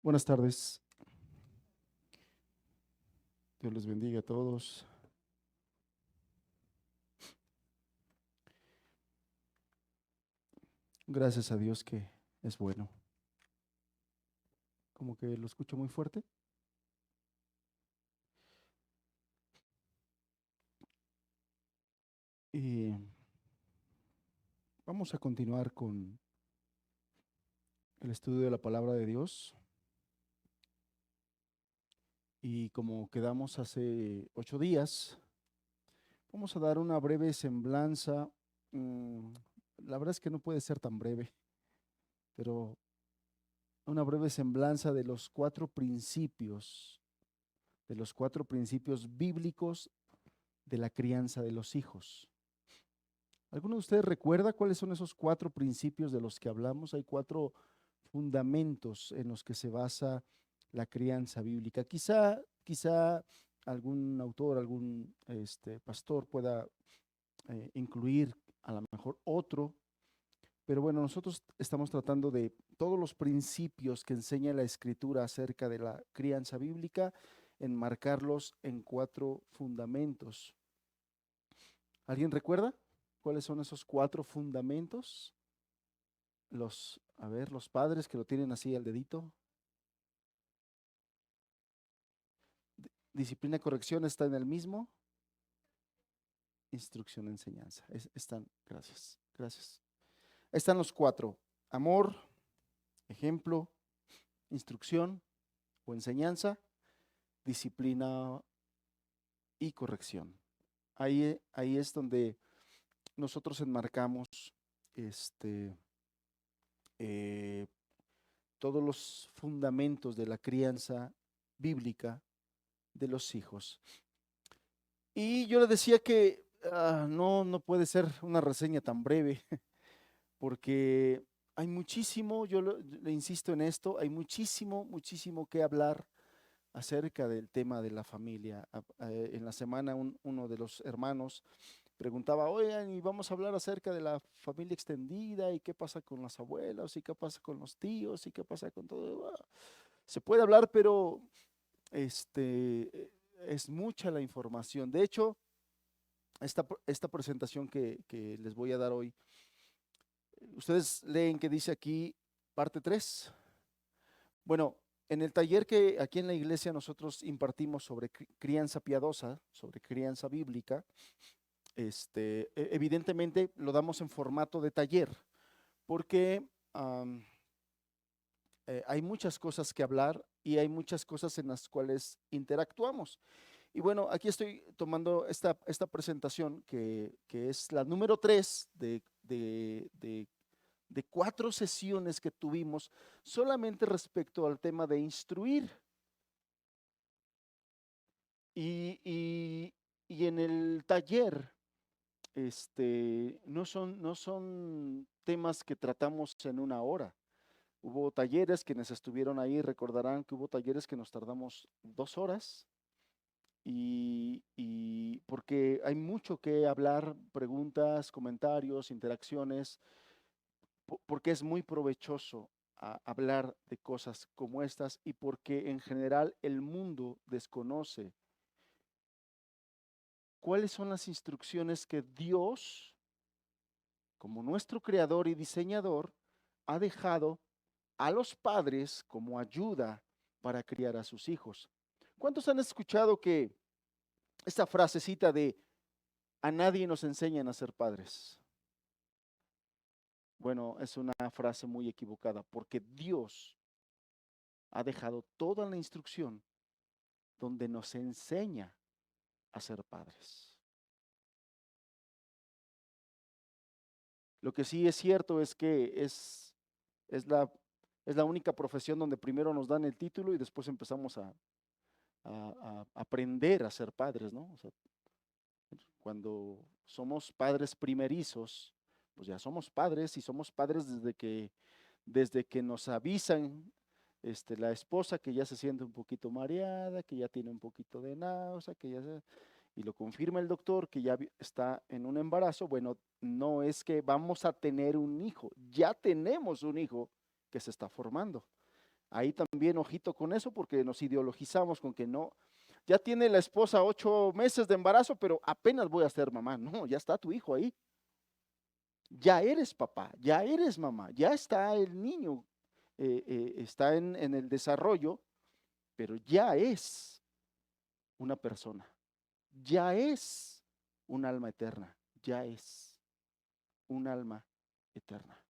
Buenas tardes. Dios les bendiga a todos. Gracias a Dios que es bueno. Como que lo escucho muy fuerte. Y vamos a continuar con el estudio de la palabra de Dios. Y como quedamos hace 8 días, vamos a dar una breve semblanza. mm, La verdad es que no puede ser tan breve, pero una breve semblanza de los cuatro principios bíblicos de la crianza de los hijos. ¿Alguno de ustedes recuerda cuáles son esos cuatro principios de los que hablamos? Hay cuatro fundamentos en los que se basa la crianza bíblica. Quizá algún autor, algún pastor pueda incluir a lo mejor otro, pero bueno, nosotros estamos tratando de todos los principios que enseña la Escritura acerca de la crianza bíblica, enmarcarlos en cuatro fundamentos. ¿Alguien recuerda cuáles son esos cuatro fundamentos? Los padres que lo tienen así al dedito. Disciplina, corrección está en el mismo. Instrucción, enseñanza. Gracias, gracias. Están los cuatro: amor, ejemplo, instrucción o enseñanza, disciplina y corrección. Ahí es donde nosotros enmarcamos este, eh, todos los fundamentos de la crianza bíblica de los hijos. Y yo le decía que no puede ser una reseña tan breve, porque hay muchísimo, le insisto en esto, hay muchísimo que hablar acerca del tema de la familia. En la semana uno de los hermanos preguntaba, oigan, y vamos a hablar acerca de la familia extendida y qué pasa con las abuelas y qué pasa con los tíos y qué pasa con todo. Se puede hablar, pero es mucha la información. De hecho, esta presentación que les voy a dar hoy, ustedes leen que dice aquí parte 3. Bueno, en el taller que aquí en la iglesia nosotros impartimos sobre crianza piadosa, sobre crianza bíblica, evidentemente lo damos en formato de taller, porque hay muchas cosas que hablar y hay muchas cosas en las cuales interactuamos. Y bueno, aquí estoy tomando esta presentación que es la número 3 de 4 sesiones que tuvimos solamente respecto al tema de instruir. Y en el taller, no son temas que tratamos en una hora. Hubo talleres, quienes estuvieron ahí recordarán que hubo talleres que nos tardamos 2 horas y porque hay mucho que hablar, preguntas, comentarios, interacciones, porque es muy provechoso hablar de cosas como estas y porque en general el mundo desconoce cuáles son las instrucciones que Dios, como nuestro creador y diseñador, ha dejado a los padres como ayuda para criar a sus hijos. ¿Cuántos han escuchado que esta frasecita de a nadie nos enseñan a ser padres? Bueno, es una frase muy equivocada porque Dios ha dejado toda la instrucción donde nos enseña a ser padres. Lo que sí es cierto es que es la, es la única profesión donde primero nos dan el título y después empezamos a aprender a ser padres, ¿no? O sea, cuando somos padres primerizos, pues ya somos padres y somos padres desde que nos avisan la esposa que ya se siente un poquito mareada, que ya tiene un poquito de náusea, y lo confirma el doctor que ya está en un embarazo. Bueno, no es que vamos a tener un hijo, ya tenemos un hijo que se está formando. Ahí también ojito con eso porque nos ideologizamos con que no, ya tiene la esposa 8 meses de embarazo, pero apenas voy a ser mamá. No, ya está tu hijo ahí. Ya eres papá, ya eres mamá, ya está el niño, está en el desarrollo, pero ya es una persona, ya es un alma eterna, ya es un alma eterna.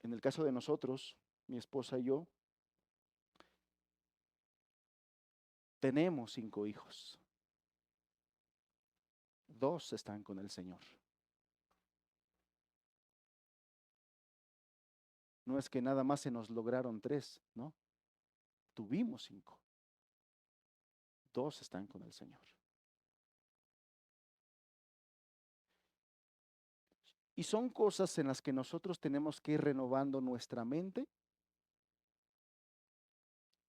En el caso de nosotros, mi esposa y yo, tenemos 5 hijos. 2 están con el Señor. No es que nada más se nos lograron 3, ¿no? Tuvimos 5. 2 están con el Señor. Y son cosas en las que nosotros tenemos que ir renovando nuestra mente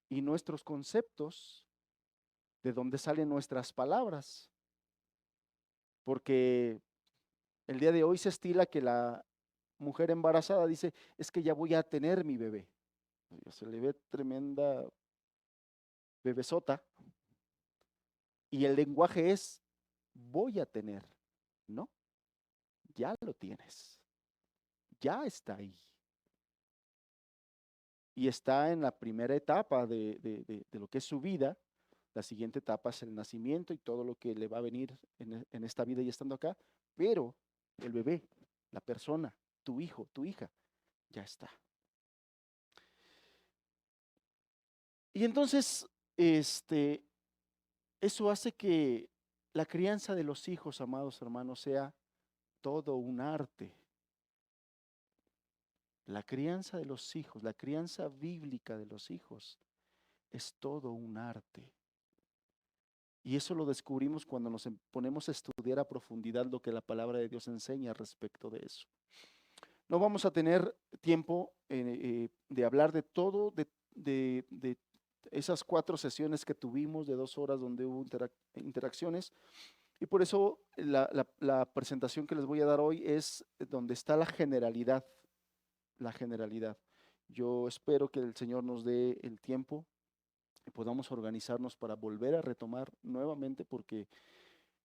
y nuestros conceptos, de donde salen nuestras palabras. Porque el día de hoy se estila que la mujer embarazada dice, es que ya voy a tener mi bebé. Se le ve tremenda bebesota. Y el lenguaje es, voy a tener. No, ya lo tienes. Ya está ahí. Y está en la primera etapa de lo que es su vida. La siguiente etapa es el nacimiento y todo lo que le va a venir en esta vida y estando acá. Pero el bebé, la persona, tu hijo, tu hija, ya está. Y entonces, eso hace que la crianza de los hijos, amados hermanos, sea todo un arte. La crianza de los hijos, la crianza bíblica de los hijos, es todo un arte. Y eso lo descubrimos cuando nos ponemos a estudiar a profundidad lo que la palabra de Dios enseña respecto de eso. No vamos a tener tiempo de hablar de todo, de esas 4 sesiones que tuvimos de 2 horas donde hubo interacciones. Y por eso la presentación que les voy a dar hoy es donde está la generalidad, la generalidad. Yo espero que el Señor nos dé el tiempo y podamos organizarnos para volver a retomar nuevamente, porque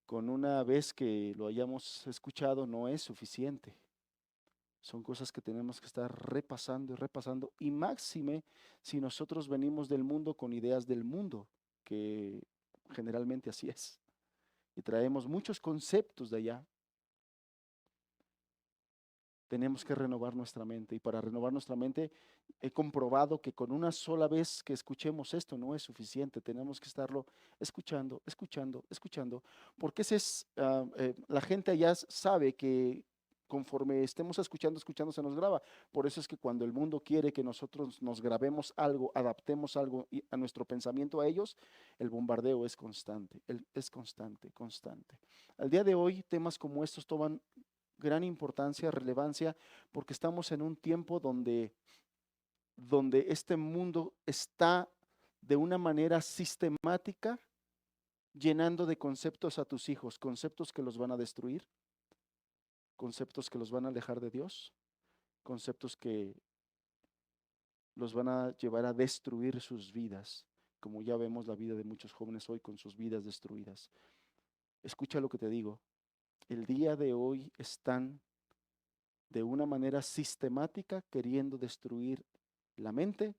con una vez que lo hayamos escuchado no es suficiente. Son cosas que tenemos que estar repasando y repasando, y máxime si nosotros venimos del mundo con ideas del mundo, que generalmente así es, y traemos muchos conceptos de allá. Tenemos que renovar nuestra mente, y para renovar nuestra mente he comprobado que con una sola vez que escuchemos esto no es suficiente. Tenemos que estarlo escuchando, escuchando, escuchando, porque la gente allá sabe que conforme estemos escuchando, escuchando, se nos graba. Por eso es que cuando el mundo quiere que nosotros nos grabemos algo, adaptemos algo a nuestro pensamiento a ellos, el bombardeo es constante, es constante, constante. Al día de hoy, temas como estos toman gran importancia, relevancia, porque estamos en un tiempo donde este mundo está de una manera sistemática llenando de conceptos a tus hijos, conceptos que los van a destruir, conceptos que los van a alejar de Dios, conceptos que los van a llevar a destruir sus vidas, como ya vemos la vida de muchos jóvenes hoy con sus vidas destruidas. Escucha lo que te digo, el día de hoy están de una manera sistemática queriendo destruir la mente,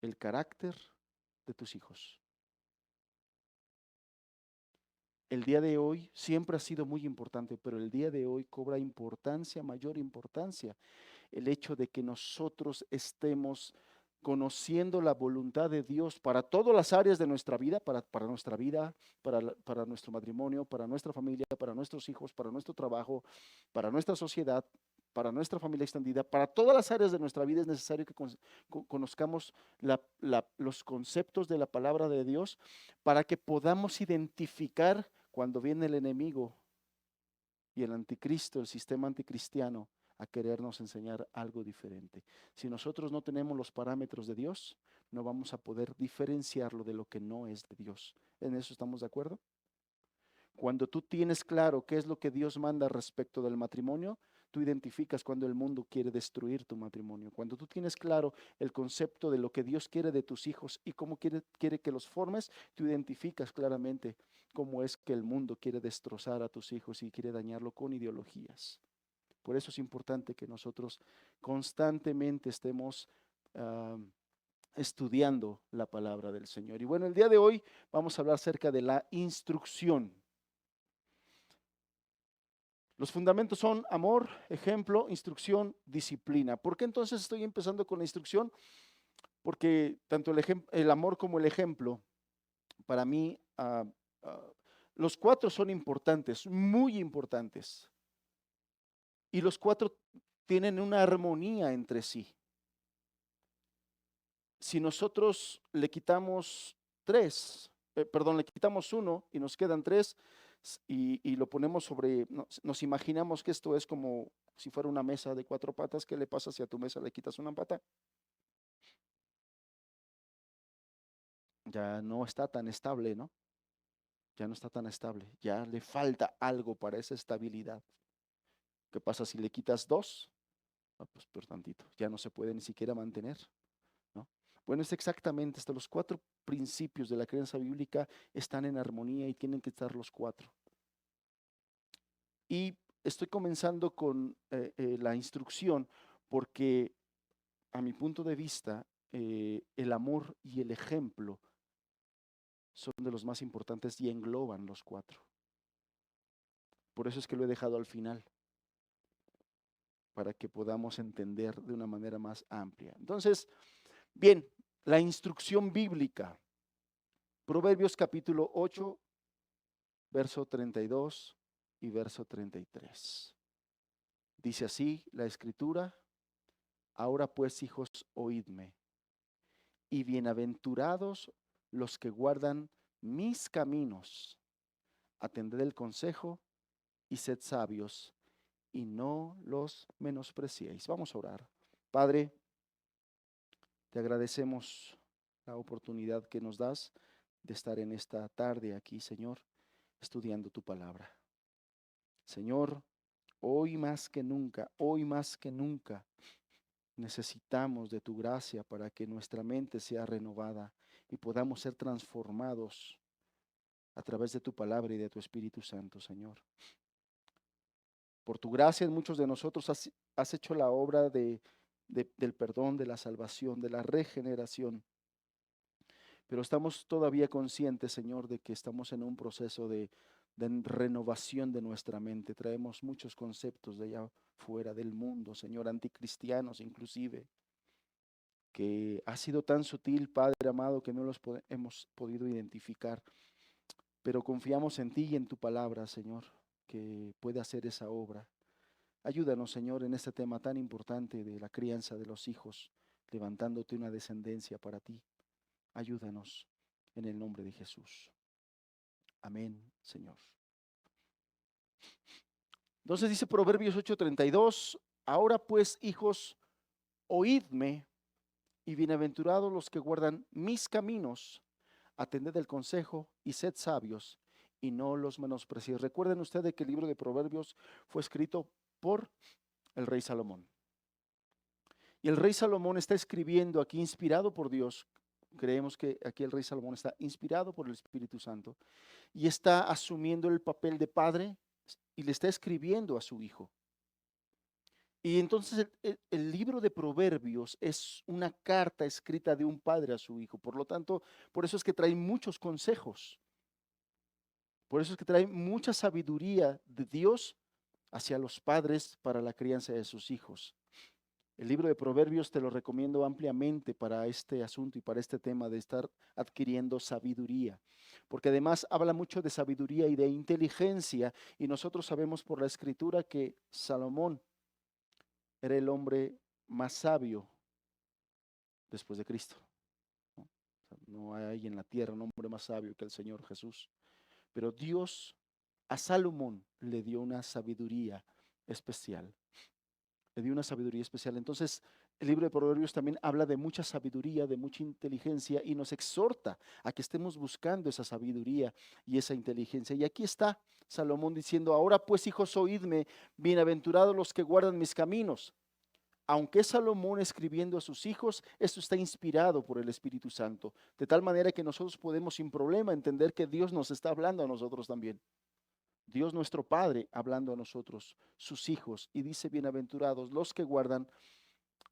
el carácter de tus hijos. El día de hoy siempre ha sido muy importante, pero el día de hoy cobra importancia, mayor importancia, el hecho de que nosotros estemos conociendo la voluntad de Dios para todas las áreas de nuestra vida, para nuestra vida, para nuestro matrimonio, para nuestra familia, para nuestros hijos, para nuestro trabajo, para nuestra sociedad, para nuestra familia extendida, para todas las áreas de nuestra vida es necesario que conozcamos los conceptos de la palabra de Dios para que podamos identificar cuando viene el enemigo y el anticristo, el sistema anticristiano, a querernos enseñar algo diferente. Si nosotros no tenemos los parámetros de Dios, no vamos a poder diferenciarlo de lo que no es de Dios. ¿En eso estamos de acuerdo? Cuando tú tienes claro qué es lo que Dios manda respecto del matrimonio, tú identificas cuando el mundo quiere destruir tu matrimonio. Cuando tú tienes claro el concepto de lo que Dios quiere de tus hijos y cómo quiere que los formes, tú identificas claramente cómo es que el mundo quiere destrozar a tus hijos y quiere dañarlo con ideologías. Por eso es importante que nosotros constantemente estemos estudiando la palabra del Señor. Y bueno, el día de hoy vamos a hablar acerca de la instrucción. Los fundamentos son amor, ejemplo, instrucción, disciplina. ¿Por qué entonces estoy empezando con la instrucción? Porque tanto el amor como el ejemplo, para mí, los cuatro son importantes, muy importantes. Y los cuatro tienen una armonía entre sí. Si nosotros le quitamos le quitamos uno y nos quedan tres, y lo ponemos sobre, nos imaginamos que esto es como si fuera una mesa de cuatro patas. ¿Qué le pasa si a tu mesa le quitas una pata? Ya no está tan estable, ¿no? Ya no está tan estable, ya le falta algo para esa estabilidad. ¿Qué pasa si le quitas dos? Pues por tantito, ya no se puede ni siquiera mantener, ¿no? Bueno, es exactamente esto. Los cuatro principios de la creencia bíblica están en armonía y tienen que estar los cuatro. Y estoy comenzando con la instrucción porque a mi punto de vista el amor y el ejemplo son de los más importantes y engloban los cuatro. Por eso es que lo he dejado al final, para que podamos entender de una manera más amplia. Entonces, bien, la instrucción bíblica. Proverbios capítulo 8, verso 32 y verso 33. Dice así la escritura: ahora pues, hijos, oídme, y bienaventurados los que guardan mis caminos. Atended el consejo y sed sabios, y no los menospreciéis. Vamos a orar. Padre, te agradecemos la oportunidad que nos das de estar en esta tarde aquí, Señor, estudiando tu palabra. Señor, hoy más que nunca, necesitamos de tu gracia para que nuestra mente sea renovada y podamos ser transformados a través de tu palabra y de tu Espíritu Santo, Señor. Por tu gracia en muchos de nosotros has hecho la obra del perdón, de la salvación, de la regeneración. Pero estamos todavía conscientes, Señor, de que estamos en un proceso de renovación de nuestra mente. Traemos muchos conceptos de allá fuera del mundo, Señor, anticristianos inclusive, que ha sido tan sutil, Padre amado, que no los hemos podido identificar. Pero confiamos en ti y en tu palabra, Señor, que puede hacer esa obra. Ayúdanos, Señor, en este tema tan importante de la crianza de los hijos, levantándote una descendencia para ti. Ayúdanos en el nombre de Jesús. Amén, Señor. Entonces dice Proverbios 8:32, ahora pues, hijos, oídme, y bienaventurados los que guardan mis caminos, atended el consejo y sed sabios, y no los menospreciéis. Recuerden ustedes que el libro de Proverbios fue escrito por el rey Salomón. Y el rey Salomón está escribiendo aquí inspirado por Dios. Creemos que aquí el rey Salomón está inspirado por el Espíritu Santo y está asumiendo el papel de padre y le está escribiendo a su hijo. Y entonces el libro de Proverbios es una carta escrita de un padre a su hijo. Por lo tanto, por eso es que trae muchos consejos. Por eso es que trae mucha sabiduría de Dios hacia los padres para la crianza de sus hijos. El libro de Proverbios te lo recomiendo ampliamente para este asunto y para este tema de estar adquiriendo sabiduría, porque además habla mucho de sabiduría y de inteligencia, y nosotros sabemos por la escritura que Salomón era el hombre más sabio después de Cristo. ¿No? O sea, no hay en la tierra un hombre más sabio que el Señor Jesús, pero Dios a Salomón le dio una sabiduría especial. Le dio una sabiduría especial. Entonces, El libro de Proverbios también habla de mucha sabiduría, de mucha inteligencia y nos exhorta a que estemos buscando esa sabiduría y esa inteligencia. Y aquí está Salomón diciendo, ahora pues hijos, oídme, bienaventurados los que guardan mis caminos. Aunque es Salomón escribiendo a sus hijos, esto está inspirado por el Espíritu Santo, de tal manera que nosotros podemos sin problema entender que Dios nos está hablando a nosotros también. Dios nuestro Padre hablando a nosotros, sus hijos, y dice, bienaventurados los que guardan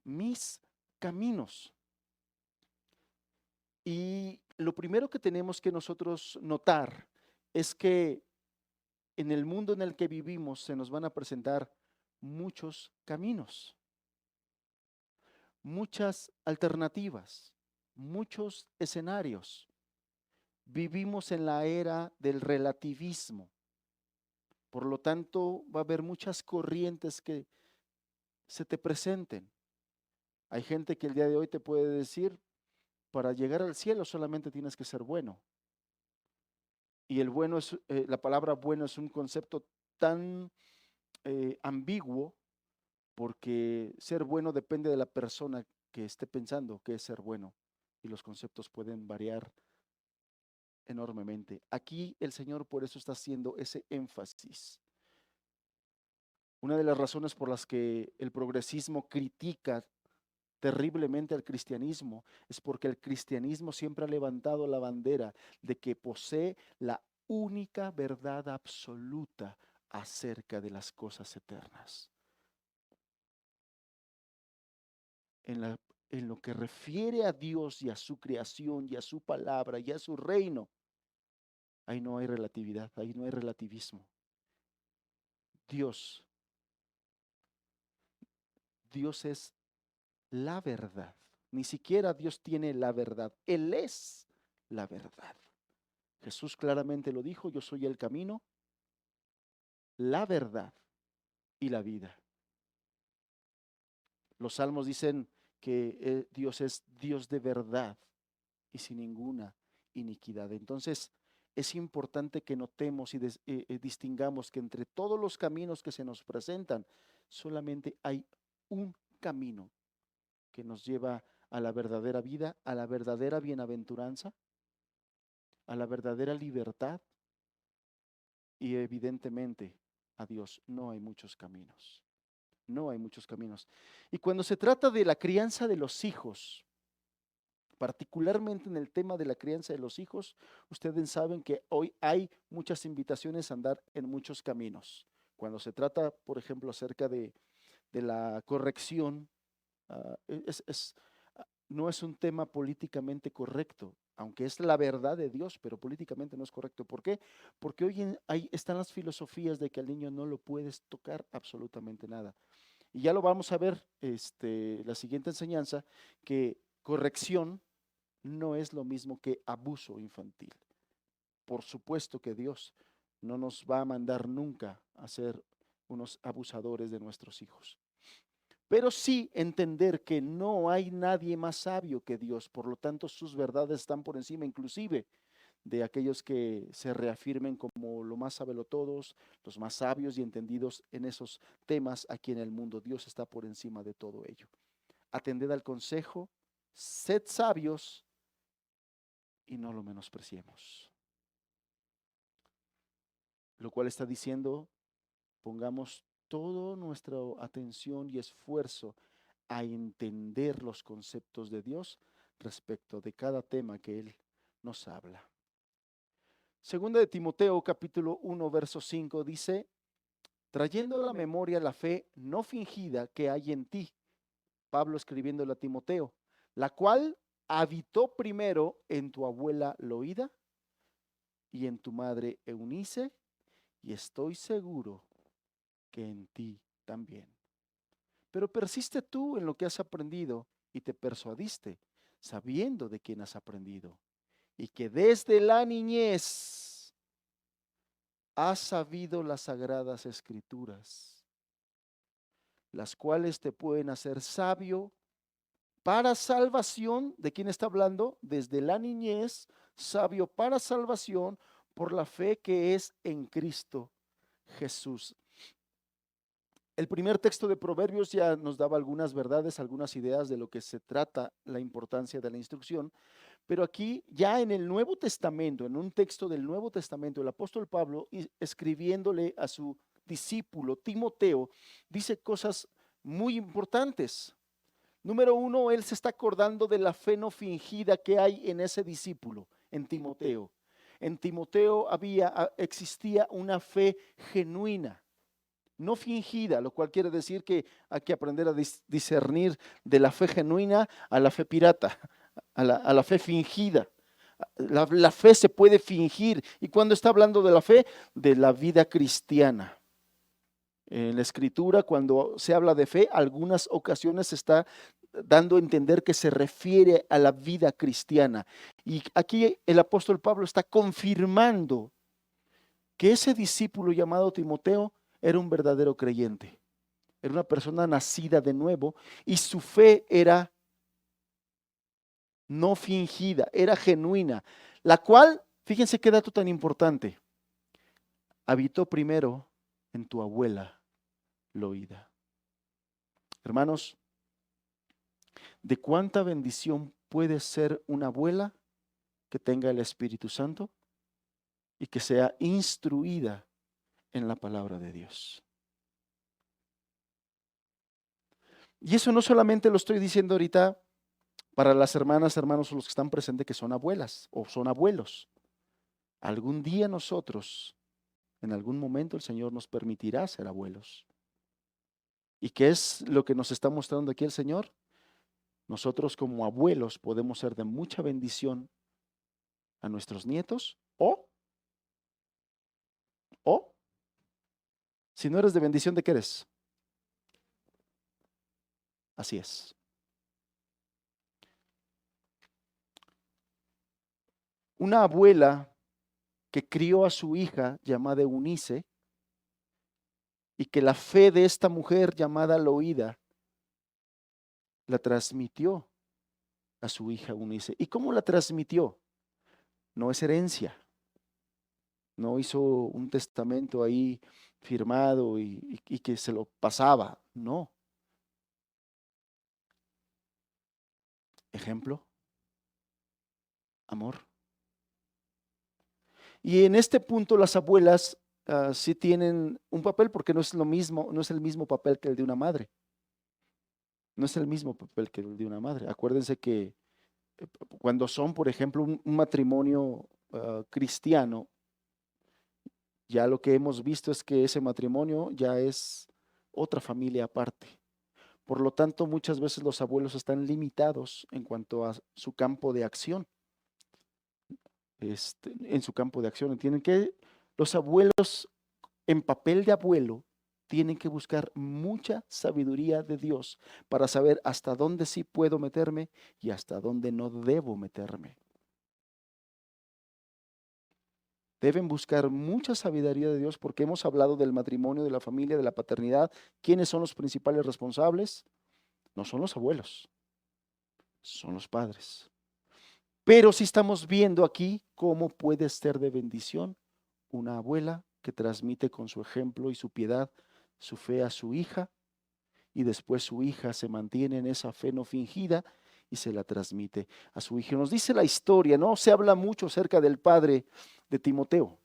mis caminos. Y lo primero que tenemos que nosotros notar es que en el mundo en el que vivimos se nos van a presentar muchos caminos, muchas alternativas, muchos escenarios. Vivimos en la era del relativismo. Por lo tanto, va a haber muchas corrientes que se te presenten. Hay gente que el día de hoy te puede decir, para llegar al cielo solamente tienes que ser bueno. Y el bueno es, la palabra bueno es un concepto tan ambiguo porque ser bueno depende de la persona que esté pensando que es ser bueno y los conceptos pueden variar enormemente. Aquí el Señor por eso está haciendo ese énfasis. Una de las razones por las que el progresismo critica terriblemente al cristianismo es porque el cristianismo siempre ha levantado la bandera de que posee la única verdad absoluta acerca de las cosas eternas. En lo que refiere a Dios y a su creación y a su palabra y a su reino, ahí no hay relatividad, ahí no hay relativismo. Dios, Dios es la verdad. Ni siquiera Dios tiene la verdad, Él es la verdad. Jesús claramente lo dijo, yo soy el camino, la verdad y la vida. Los salmos dicen que Dios es Dios de verdad y sin ninguna iniquidad. Entonces, es importante que notemos y distingamos que entre todos los caminos que se nos presentan, solamente hay un camino que nos lleva a la verdadera vida, a la verdadera bienaventuranza, a la verdadera libertad y evidentemente a Dios. No hay muchos caminos. No hay muchos caminos. Y cuando se trata de la crianza de los hijos, particularmente en el tema de la crianza de los hijos, ustedes saben que hoy hay muchas invitaciones a andar en muchos caminos. Cuando se trata, por ejemplo, acerca de la corrección, no es un tema políticamente correcto, aunque es la verdad de Dios, pero políticamente no es correcto. ¿Por qué? Porque hoy ahí están las filosofías de que al niño no lo puedes tocar absolutamente nada. Y ya lo vamos a ver, la siguiente enseñanza, que corrección no es lo mismo que abuso infantil. Por supuesto que Dios no nos va a mandar nunca a ser unos abusadores de nuestros hijos. Pero sí entender que no hay nadie más sabio que Dios, por lo tanto sus verdades están por encima inclusive de aquellos que se reafirmen como lo más sabelotodos, los más sabios y entendidos en esos temas aquí en el mundo. Dios está por encima de todo ello. Atended al consejo, sed sabios y no lo menospreciemos. Lo cual está diciendo, pongamos toda nuestra atención y esfuerzo a entender los conceptos de Dios respecto de cada tema que Él nos habla. Segunda de Timoteo capítulo 1 verso 5 dice, trayendo a la memoria la fe no fingida que hay en ti, Pablo escribiéndole a Timoteo, la cual habitó primero en tu abuela Loída y en tu madre Eunice, y estoy seguro que en ti también. Pero persiste tú en lo que has aprendido y te persuadiste, sabiendo de quién has aprendido, y que desde la niñez has sabido las sagradas escrituras, las cuales te pueden hacer sabio para salvación. ¿De quién está hablando? Desde la niñez, sabio para salvación por la fe que es en Cristo Jesús. El primer texto de Proverbios ya nos daba algunas verdades, algunas ideas de lo que se trata la importancia de la instrucción, pero aquí ya en el Nuevo Testamento, en un texto del Nuevo Testamento, el apóstol Pablo, escribiéndole a su discípulo Timoteo, dice cosas muy importantes. Número uno, él se está acordando de la fe no fingida que hay en ese discípulo, en Timoteo. En Timoteo existía una fe genuina, no fingida, lo cual quiere decir que hay que aprender a discernir de la fe genuina a la fe pirata, a la fe fingida. La fe se puede fingir. Y cuando está hablando de la fe, de la vida cristiana. En la escritura, cuando se habla de fe, algunas ocasiones se está dando a entender que se refiere a la vida cristiana. Y aquí el apóstol Pablo está confirmando que ese discípulo llamado Timoteo era un verdadero creyente, era una persona nacida de nuevo y su fe era no fingida, era genuina, la cual, fíjense qué dato tan importante, habitó primero en tu abuela Loida. Hermanos, ¿de cuánta bendición puede ser una abuela que tenga el Espíritu Santo y que sea instruida en la palabra de Dios? Y eso no solamente lo estoy diciendo ahorita para las hermanas, hermanos o los que están presentes que son abuelas o son abuelos. Algún día nosotros, en algún momento el Señor nos permitirá ser abuelos. ¿Y qué es lo que nos está mostrando aquí el Señor? Nosotros como abuelos podemos ser de mucha bendición a nuestros nietos o si no eres de bendición, ¿de qué eres? Así es. Una abuela que crió a su hija llamada Eunice y que la fe de esta mujer llamada Loida la transmitió a su hija Eunice. ¿Y cómo la transmitió? No es herencia. No hizo un testamento ahí firmado y que se lo pasaba. No. Ejemplo, amor. Y en este punto las abuelas sí tienen un papel porque no es lo mismo, no es el mismo papel que el de una madre. No es el mismo papel que el de una madre. Acuérdense que cuando son, por ejemplo, un matrimonio cristiano, ya lo que hemos visto es que ese matrimonio ya es otra familia aparte. Por lo tanto, muchas veces los abuelos están limitados en cuanto a su campo de acción. En su campo de acción. Los abuelos en papel de abuelo tienen que buscar mucha sabiduría de Dios para saber hasta dónde sí puedo meterme y hasta dónde no debo meterme. Deben buscar mucha sabiduría de Dios porque hemos hablado del matrimonio, de la familia, de la paternidad. ¿Quiénes son los principales responsables? No son los abuelos, son los padres. Pero sí estamos viendo aquí cómo puede ser de bendición una abuela que transmite con su ejemplo y su piedad su fe a su hija y después su hija se mantiene en esa fe no fingida y se la transmite a su hija. Nos dice la historia, no se habla mucho acerca del padre de Timoteo.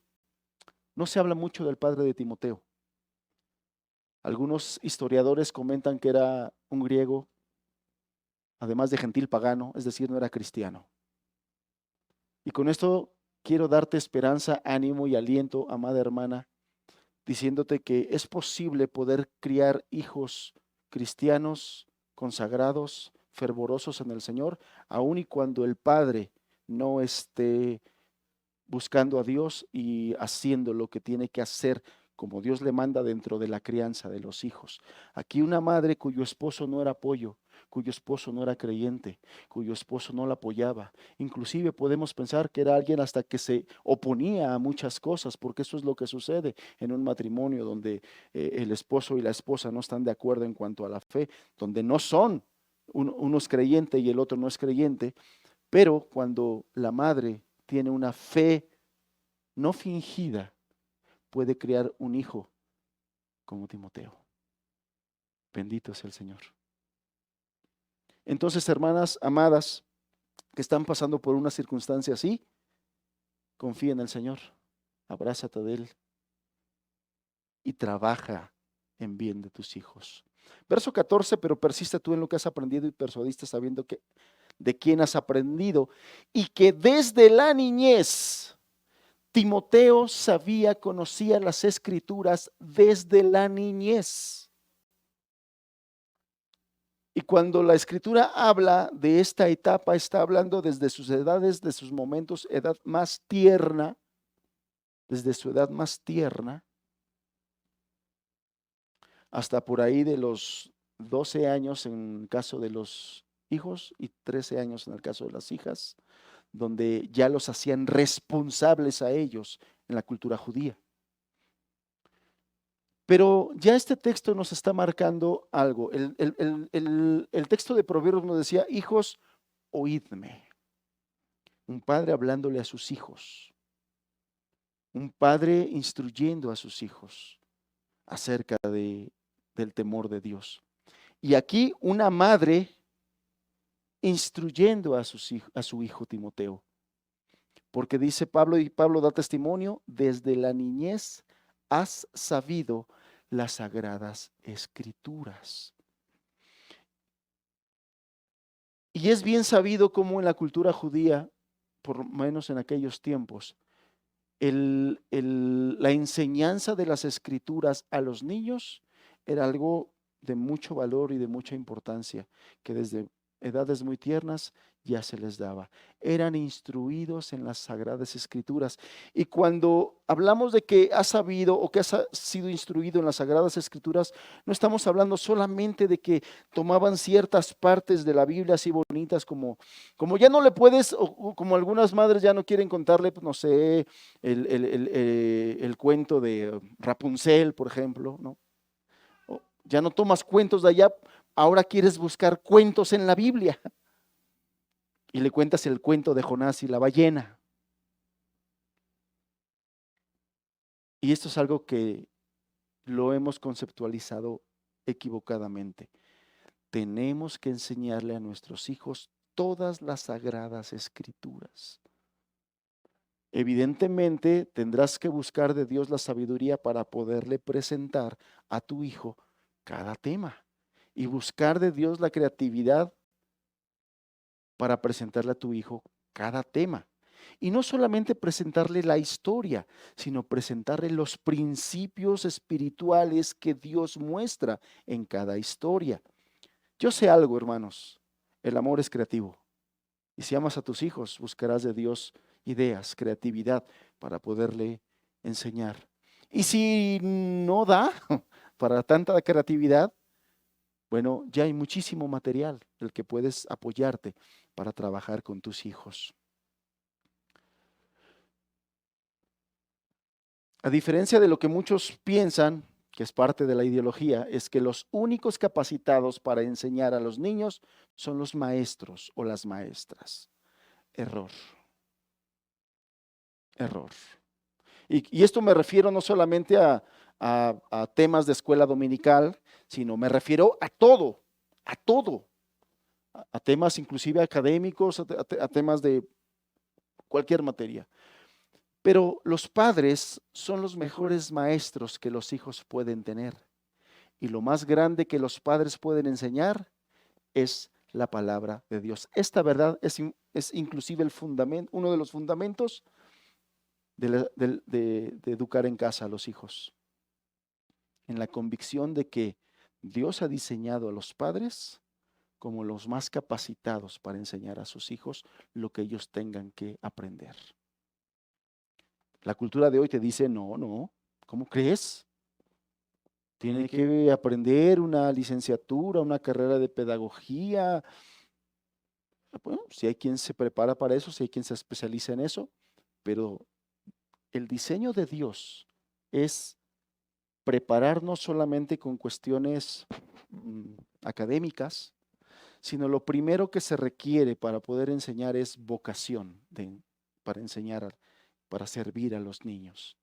No se habla mucho del padre de Timoteo. Algunos historiadores comentan que era un griego, además de gentil pagano, es decir, no era cristiano. Y con esto quiero darte esperanza, ánimo y aliento, amada hermana, diciéndote que es posible poder criar hijos cristianos, consagrados, fervorosos en el Señor, aun y cuando el padre no esté buscando a Dios y haciendo lo que tiene que hacer como Dios le manda dentro de la crianza de los hijos. Aquí una madre cuyo esposo no era apoyo, cuyo esposo no era creyente, cuyo esposo no la apoyaba. Inclusive podemos pensar que era alguien hasta que se oponía a muchas cosas, porque eso es lo que sucede en un matrimonio donde el esposo y la esposa no están de acuerdo en cuanto a la fe, donde no son, uno es creyente y el otro no es creyente, pero cuando la madre tiene una fe no fingida, puede criar un hijo como Timoteo. Bendito sea el Señor. Entonces, hermanas amadas que están pasando por una circunstancia así, confía en el Señor, abrázate de Él y trabaja en bien de tus hijos. Verso 14, pero persiste tú en lo que has aprendido y persuadiste sabiendo que de quién has aprendido y que desde la niñez Timoteo sabía, conocía las escrituras desde la niñez. Y cuando la escritura habla de esta etapa, está hablando desde sus edades, de sus momentos, edad más tierna, desde su edad más tierna, hasta por ahí de los 12 años en el caso de los hijos y 13 años en el caso de las hijas, donde ya los hacían responsables a ellos en la cultura judía. Pero ya este texto nos está marcando algo. El texto de Proverbios nos decía, hijos, oídme. Un padre hablándole a sus hijos. Un padre instruyendo a sus hijos acerca del temor de Dios. Y aquí una madre instruyendo a su hijo Timoteo. Porque dice Pablo, y Pablo da testimonio, desde la niñez has sabido las sagradas escrituras. Y es bien sabido cómo en la cultura judía, por lo menos en aquellos tiempos, la enseñanza de las escrituras a los niños era algo de mucho valor y de mucha importancia, que desde edades muy tiernas ya se les daba. Eran instruidos en las sagradas escrituras. Y cuando hablamos de que has sabido o que has sido instruido en las sagradas escrituras, no estamos hablando solamente de que tomaban ciertas partes de la Biblia así bonitas como ya no le puedes, o como algunas madres ya no quieren contarle, pues, no sé, el cuento de Rapunzel, por ejemplo, ¿no? Ya no tomas cuentos de allá, ahora quieres buscar cuentos en la Biblia. Y le cuentas el cuento de Jonás y la ballena. Y esto es algo que lo hemos conceptualizado equivocadamente. Tenemos que enseñarle a nuestros hijos todas las sagradas escrituras. Evidentemente tendrás que buscar de Dios la sabiduría para poderle presentar a tu hijo cada tema y buscar de Dios la creatividad para presentarle a tu hijo cada tema. Y no solamente presentarle la historia, sino presentarle los principios espirituales que Dios muestra en cada historia. Yo sé algo, hermanos, el amor es creativo. Y si amas a tus hijos, buscarás de Dios ideas, creatividad para poderle enseñar. Y si no da para tanta creatividad, bueno, ya hay muchísimo material del que puedes apoyarte para trabajar con tus hijos. A diferencia de lo que muchos piensan, que es parte de la ideología, es que los únicos capacitados para enseñar a los niños son los maestros o las maestras. Error. Error. Y esto me refiero no solamente a temas de escuela dominical, sino me refiero a todo, a todo. A temas inclusive académicos, a temas de cualquier materia. Pero los padres son los mejores maestros que los hijos pueden tener. Y lo más grande que los padres pueden enseñar es la palabra de Dios. Esta verdad es inclusive el fundamento, uno de los fundamentos de educar en casa a los hijos. En la convicción de que Dios ha diseñado a los padres como los más capacitados para enseñar a sus hijos lo que ellos tengan que aprender. La cultura de hoy te dice, no, ¿cómo crees? Tiene que aprender una licenciatura, una carrera de pedagogía. Bueno, si hay quien se prepara para eso, si hay quien se especializa en eso, pero el diseño de Dios es prepararnos solamente con cuestiones académicas, sino lo primero que se requiere para poder enseñar es vocación para enseñar, para servir a los niños.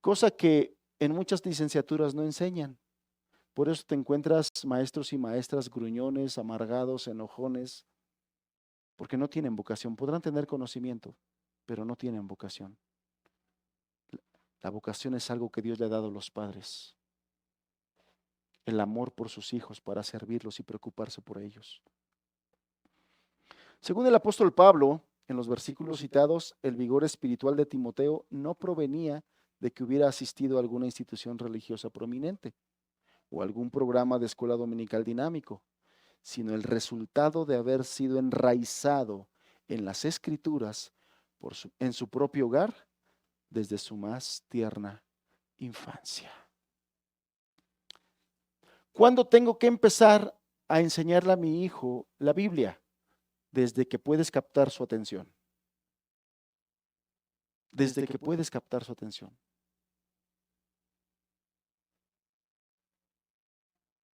Cosa que en muchas licenciaturas no enseñan. Por eso te encuentras maestros y maestras gruñones, amargados, enojones, porque no tienen vocación. Podrán tener conocimiento, pero no tienen vocación. La vocación es algo que Dios le ha dado a los padres. El amor por sus hijos para servirlos y preocuparse por ellos. Según el apóstol Pablo, en los versículos citados, el vigor espiritual de Timoteo no provenía de que hubiera asistido a alguna institución religiosa prominente o algún programa de escuela dominical dinámico, sino el resultado de haber sido enraizado en las Escrituras en su propio hogar desde su más tierna infancia. ¿Cuándo tengo que empezar a enseñarle a mi hijo la Biblia? Desde que puedes captar su atención. Desde que puedes captar su atención.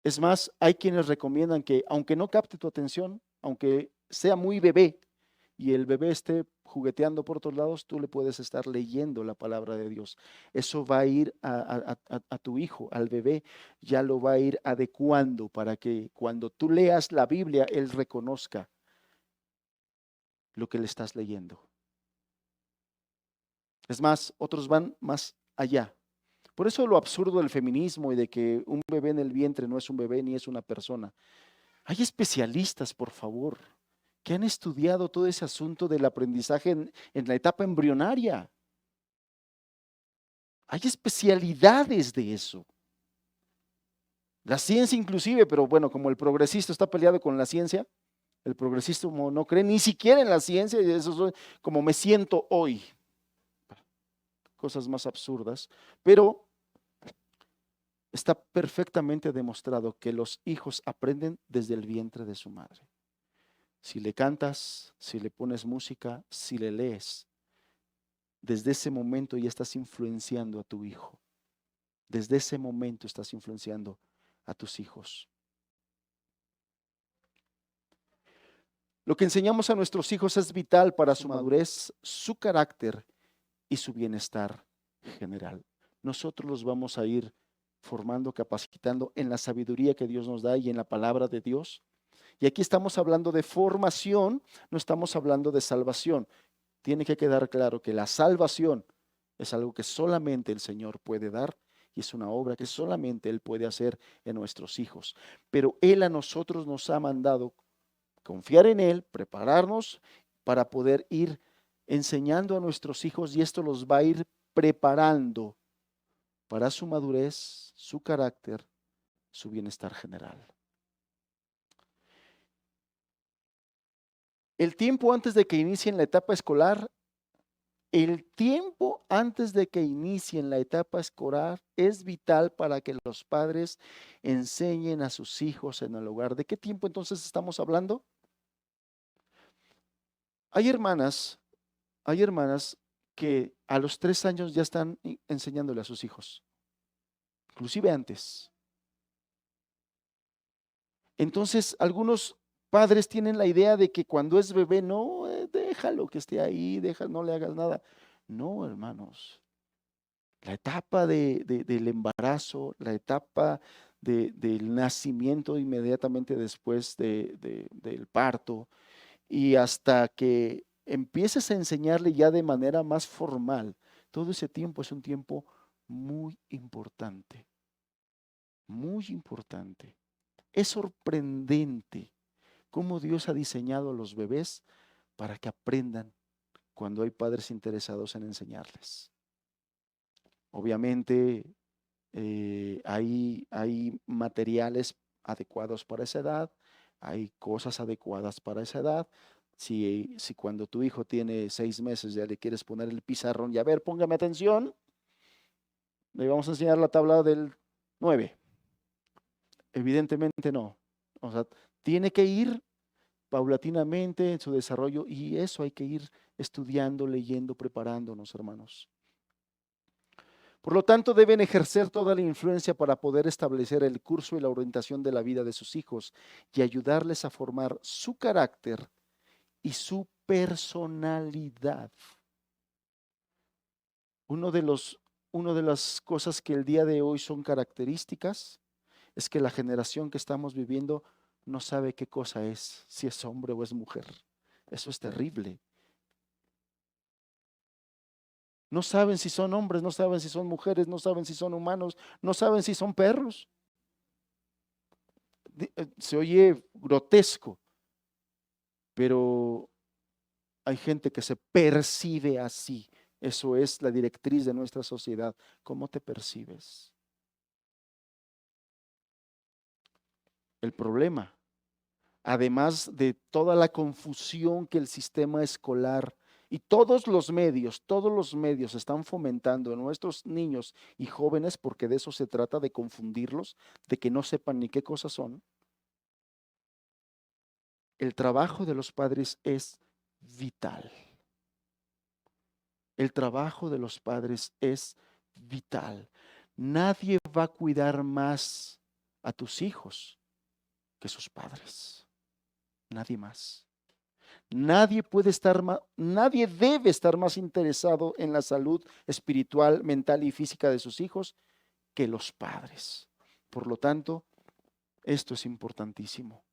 Es más, hay quienes recomiendan que aunque no capte tu atención, aunque sea muy bebé y el bebé esté jugueteando por otros lados, tú le puedes estar leyendo la palabra de Dios. Eso va a ir a tu hijo, al bebé, ya lo va a ir adecuando para que cuando tú leas la Biblia, él reconozca lo que le estás leyendo. Es más, otros van más allá. Por eso lo absurdo del feminismo y de que un bebé en el vientre no es un bebé ni es una persona. Hay especialistas, por favor, que han estudiado todo ese asunto del aprendizaje en la etapa embrionaria. Hay especialidades de eso. La ciencia inclusive, pero bueno, como el progresista está peleado con la ciencia, el progresista no cree ni siquiera en la ciencia, y eso es como me siento hoy. Cosas más absurdas, pero está perfectamente demostrado que los hijos aprenden desde el vientre de su madre. Si le cantas, si le pones música, si le lees, desde ese momento ya estás influenciando a tu hijo. Desde ese momento estás influenciando a tus hijos. Lo que enseñamos a nuestros hijos es vital para su madurez, su carácter y su bienestar general. Nosotros los vamos a ir formando, capacitando en la sabiduría que Dios nos da y en la palabra de Dios. Y aquí estamos hablando de formación, no estamos hablando de salvación. Tiene que quedar claro que la salvación es algo que solamente el Señor puede dar y es una obra que solamente Él puede hacer en nuestros hijos. Pero Él a nosotros nos ha mandado confiar en Él, prepararnos para poder ir enseñando a nuestros hijos y esto los va a ir preparando para su madurez, su carácter, su bienestar general. El tiempo antes de que inicien la etapa escolar, el tiempo antes de que inicien la etapa escolar es vital para que los padres enseñen a sus hijos en el hogar. ¿De qué tiempo entonces estamos hablando? Hay hermanas que a los 3 años ya están enseñándole a sus hijos, inclusive antes. Entonces, algunos padres tienen la idea de que cuando es bebé, no, déjalo que esté ahí, no le hagas nada. No, hermanos. La etapa del embarazo, la etapa del nacimiento inmediatamente después del parto y hasta que empieces a enseñarle ya de manera más formal, todo ese tiempo es un tiempo muy importante, muy importante. Es sorprendente cómo Dios ha diseñado a los bebés para que aprendan cuando hay padres interesados en enseñarles. Obviamente hay materiales adecuados para esa edad, hay cosas adecuadas para esa edad. Si cuando tu hijo tiene 6 meses ya le quieres poner el pizarrón y a ver, póngame atención, le vamos a enseñar la tabla del 9. Evidentemente no. O sea, tiene que ir paulatinamente en su desarrollo y eso hay que ir estudiando, leyendo, preparándonos, hermanos. Por lo tanto, deben ejercer toda la influencia para poder establecer el curso y la orientación de la vida de sus hijos y ayudarles a formar su carácter y su personalidad. Una de las cosas que el día de hoy son características es que la generación que estamos viviendo no sabe qué cosa es, si es hombre o es mujer. Eso es terrible. No saben si son hombres, no saben si son mujeres, no saben si son humanos, no saben si son perros. Se oye grotesco, pero hay gente que se percibe así. Eso es la directriz de nuestra sociedad. ¿Cómo te percibes? El problema, además de toda la confusión que el sistema escolar y todos los medios están fomentando en nuestros niños y jóvenes, porque de eso se trata, de confundirlos, de que no sepan ni qué cosas son. El trabajo de los padres es vital. El trabajo de los padres es vital. Nadie va a cuidar más a tus hijos que sus padres. Nadie más. Nadie debe estar más interesado en la salud espiritual, mental y física de sus hijos que los padres. Por lo tanto, esto es importantísimo.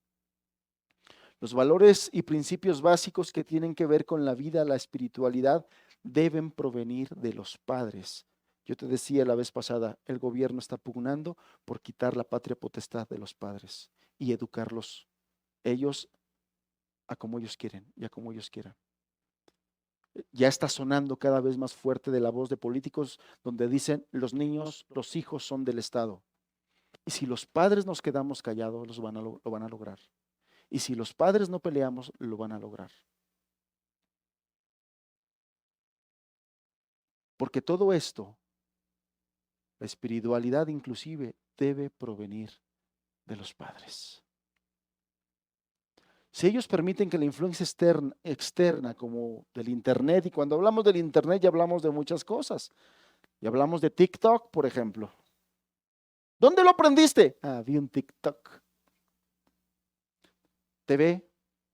Los valores y principios básicos que tienen que ver con la vida, la espiritualidad, deben provenir de los padres. Yo te decía la vez pasada, el gobierno está pugnando por quitar la patria potestad de los padres y educarlos ellos a como ellos quieren y a como ellos quieran. Ya está sonando cada vez más fuerte de la voz de políticos donde dicen los niños, los hijos son del Estado. Y si los padres nos quedamos callados, lo van a lograr. Y si los padres no peleamos, lo van a lograr. Porque todo esto, la espiritualidad inclusive, debe provenir de los padres. Si ellos permiten que la influencia externa, como del Internet, y cuando hablamos del Internet ya hablamos de muchas cosas, y hablamos de TikTok, por ejemplo. ¿Dónde lo aprendiste? Ah, vi un TikTok. TV,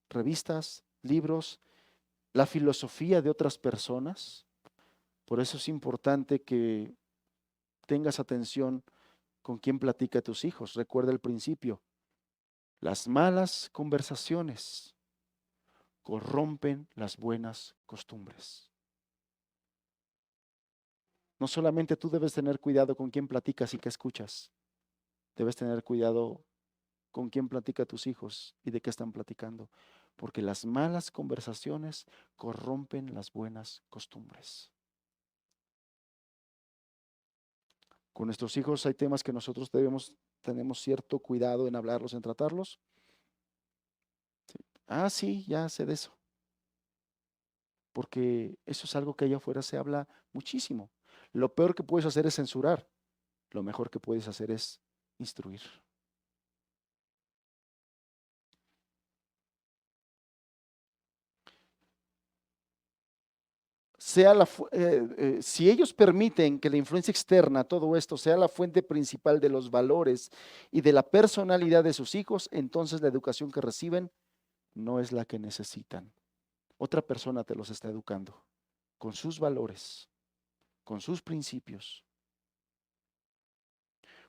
revistas, libros, la filosofía de otras personas. Por eso es importante que tengas atención con quién platica tus hijos. Recuerda el principio. Las malas conversaciones corrompen las buenas costumbres. No solamente tú debes tener cuidado con quién platicas y qué escuchas, debes tener cuidado con quién platica tus hijos y de qué están platicando, porque las malas conversaciones corrompen las buenas costumbres. Con nuestros hijos hay temas que nosotros tenemos cierto cuidado en hablarlos, en tratarlos. Sí. Ah, sí, ya sé de eso. Porque eso es algo que allá afuera se habla muchísimo. Lo peor que puedes hacer es censurar. Lo mejor que puedes hacer es instruir. Si ellos permiten que la influencia externa, todo esto, sea la fuente principal de los valores y de la personalidad de sus hijos, entonces la educación que reciben no es la que necesitan. Otra persona te los está educando con sus valores, con sus principios.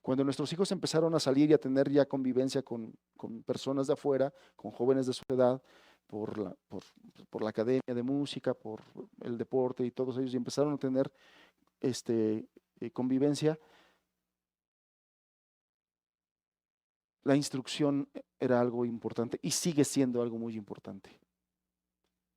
Cuando nuestros hijos empezaron a salir y a tener ya convivencia con personas de afuera, con jóvenes de su edad, por la academia de música, por el deporte y todos ellos, y empezaron a tener convivencia, la instrucción era algo importante y sigue siendo algo muy importante.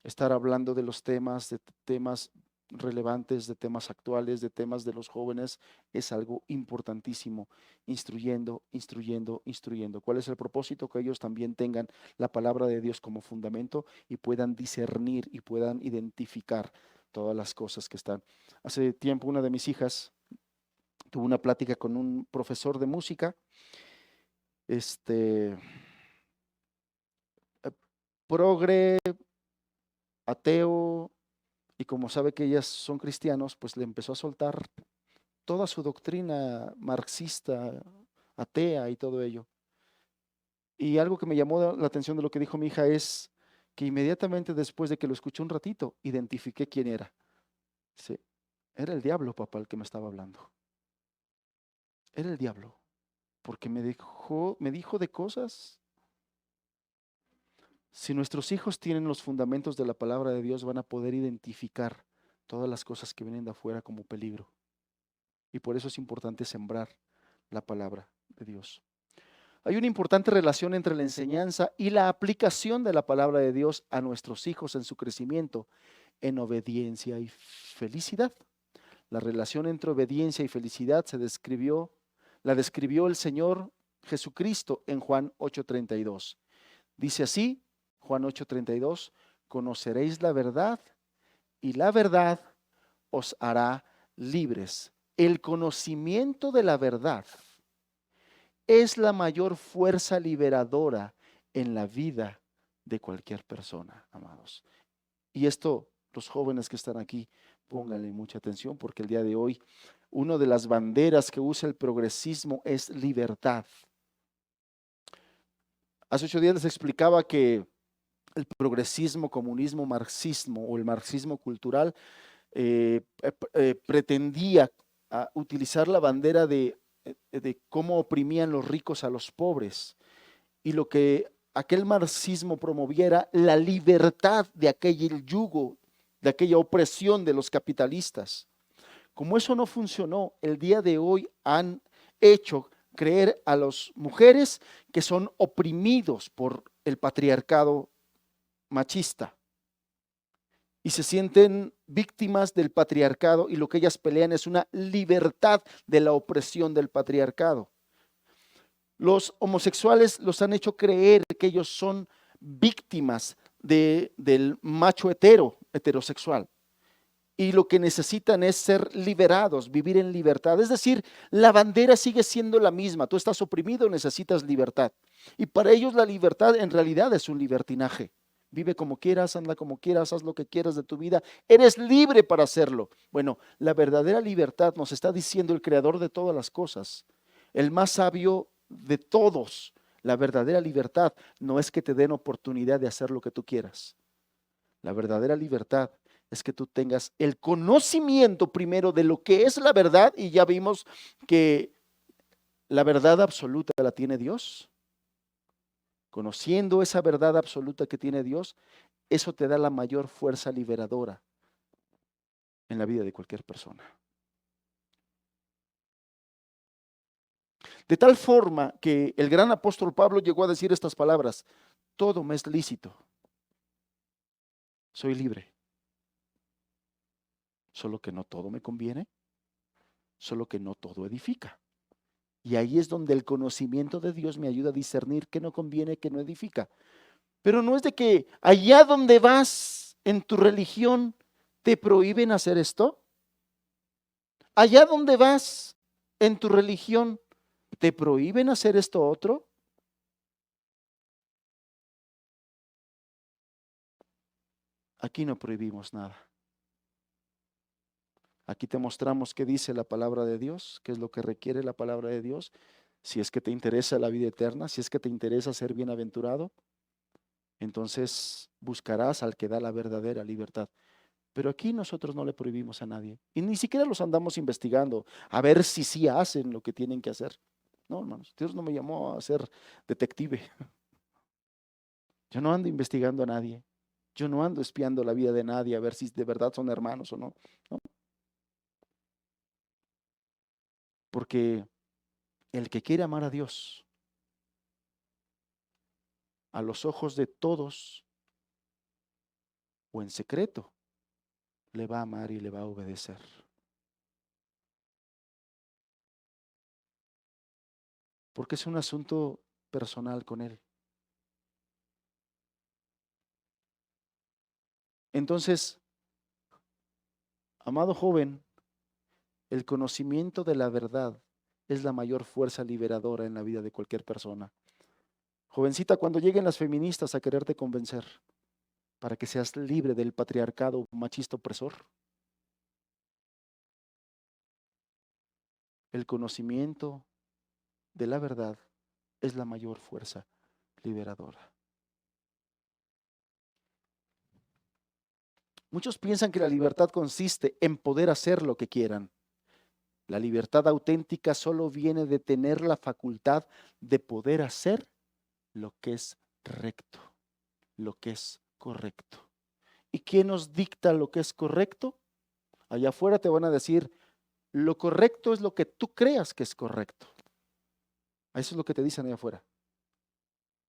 Estar hablando de los temas, de temas relevantes, de temas actuales, de temas de los jóvenes, es algo importantísimo. Instruyendo, instruyendo, instruyendo. ¿Cuál es el propósito? Que ellos también tengan la palabra de Dios como fundamento y puedan discernir y puedan identificar todas las cosas que están. Hace tiempo una de mis hijas tuvo una plática con un profesor de música, este, progre, ateo, y como sabe que ellas son cristianos, pues le empezó a soltar toda su doctrina marxista, atea y todo ello. Y algo que me llamó la atención de lo que dijo mi hija es que inmediatamente después de que lo escuché un ratito, identifiqué quién era. Sí, era el diablo, papá, el que me estaba hablando. Era el diablo. porque me dijo de cosas. Si nuestros hijos tienen los fundamentos de la palabra de Dios, van a poder identificar todas las cosas que vienen de afuera como peligro. Y por eso es importante sembrar la palabra de Dios. Hay una importante relación entre la enseñanza y la aplicación de la palabra de Dios a nuestros hijos en su crecimiento, en obediencia y felicidad. La relación entre obediencia y felicidad la describió el Señor Jesucristo en Juan 8:32. Dice así, Juan 8:32, conoceréis la verdad y la verdad os hará libres. El conocimiento de la verdad es la mayor fuerza liberadora en la vida de cualquier persona, amados. Y esto, los jóvenes que están aquí, pónganle mucha atención porque el día de hoy, una de las banderas que usa el progresismo es libertad. Hace 8 días les explicaba que el progresismo, comunismo, marxismo o el marxismo cultural pretendía utilizar la bandera de cómo oprimían los ricos a los pobres. Y lo que aquel marxismo promoviera, la libertad de aquel yugo, de aquella opresión de los capitalistas. Como eso no funcionó, el día de hoy han hecho creer a las mujeres que son oprimidos por el patriarcado machista y se sienten víctimas del patriarcado y lo que ellas pelean es una libertad de la opresión del patriarcado. Los homosexuales los han hecho creer que ellos son víctimas del macho heterosexual. Y lo que necesitan es ser liberados, vivir en libertad. Es decir, la bandera sigue siendo la misma. Tú estás oprimido, necesitas libertad. Y para ellos la libertad en realidad es un libertinaje. Vive como quieras, anda como quieras, haz lo que quieras de tu vida. Eres libre para hacerlo. Bueno, la verdadera libertad nos está diciendo el creador de todas las cosas, el más sabio de todos. La verdadera libertad no es que te den oportunidad de hacer lo que tú quieras. La verdadera libertad es que tú tengas el conocimiento primero de lo que es la verdad, y ya vimos que la verdad absoluta la tiene Dios. Conociendo esa verdad absoluta que tiene Dios, eso te da la mayor fuerza liberadora en la vida de cualquier persona. De tal forma que el gran apóstol Pablo llegó a decir estas palabras: todo me es lícito, soy libre, solo que no todo me conviene, solo que no todo edifica. Y ahí es donde el conocimiento de Dios me ayuda a discernir qué no conviene, qué no edifica. Pero no es de que allá donde vas en tu religión te prohíben hacer esto. Allá donde vas en tu religión te prohíben hacer esto otro. Aquí no prohibimos nada. Aquí te mostramos qué dice la palabra de Dios, qué es lo que requiere la palabra de Dios. Si es que te interesa la vida eterna, si es que te interesa ser bienaventurado, entonces buscarás al que da la verdadera libertad. Pero aquí nosotros no le prohibimos a nadie y ni siquiera los andamos investigando a ver si sí hacen lo que tienen que hacer. No, hermanos, Dios no me llamó a ser detective. Yo no ando investigando a nadie. Yo no ando espiando la vida de nadie a ver si de verdad son hermanos o no. No. Porque el que quiere amar a Dios a los ojos de todos o en secreto, le va a amar y le va a obedecer. Porque es un asunto personal con Él. Entonces, amado joven, el conocimiento de la verdad es la mayor fuerza liberadora en la vida de cualquier persona. Jovencita, cuando lleguen las feministas a quererte convencer para que seas libre del patriarcado machista opresor, el conocimiento de la verdad es la mayor fuerza liberadora. Muchos piensan que la libertad consiste en poder hacer lo que quieran. La libertad auténtica solo viene de tener la facultad de poder hacer lo que es recto, lo que es correcto. ¿Y quién nos dicta lo que es correcto? Allá afuera te van a decir, lo correcto es lo que tú creas que es correcto. Eso es lo que te dicen allá afuera.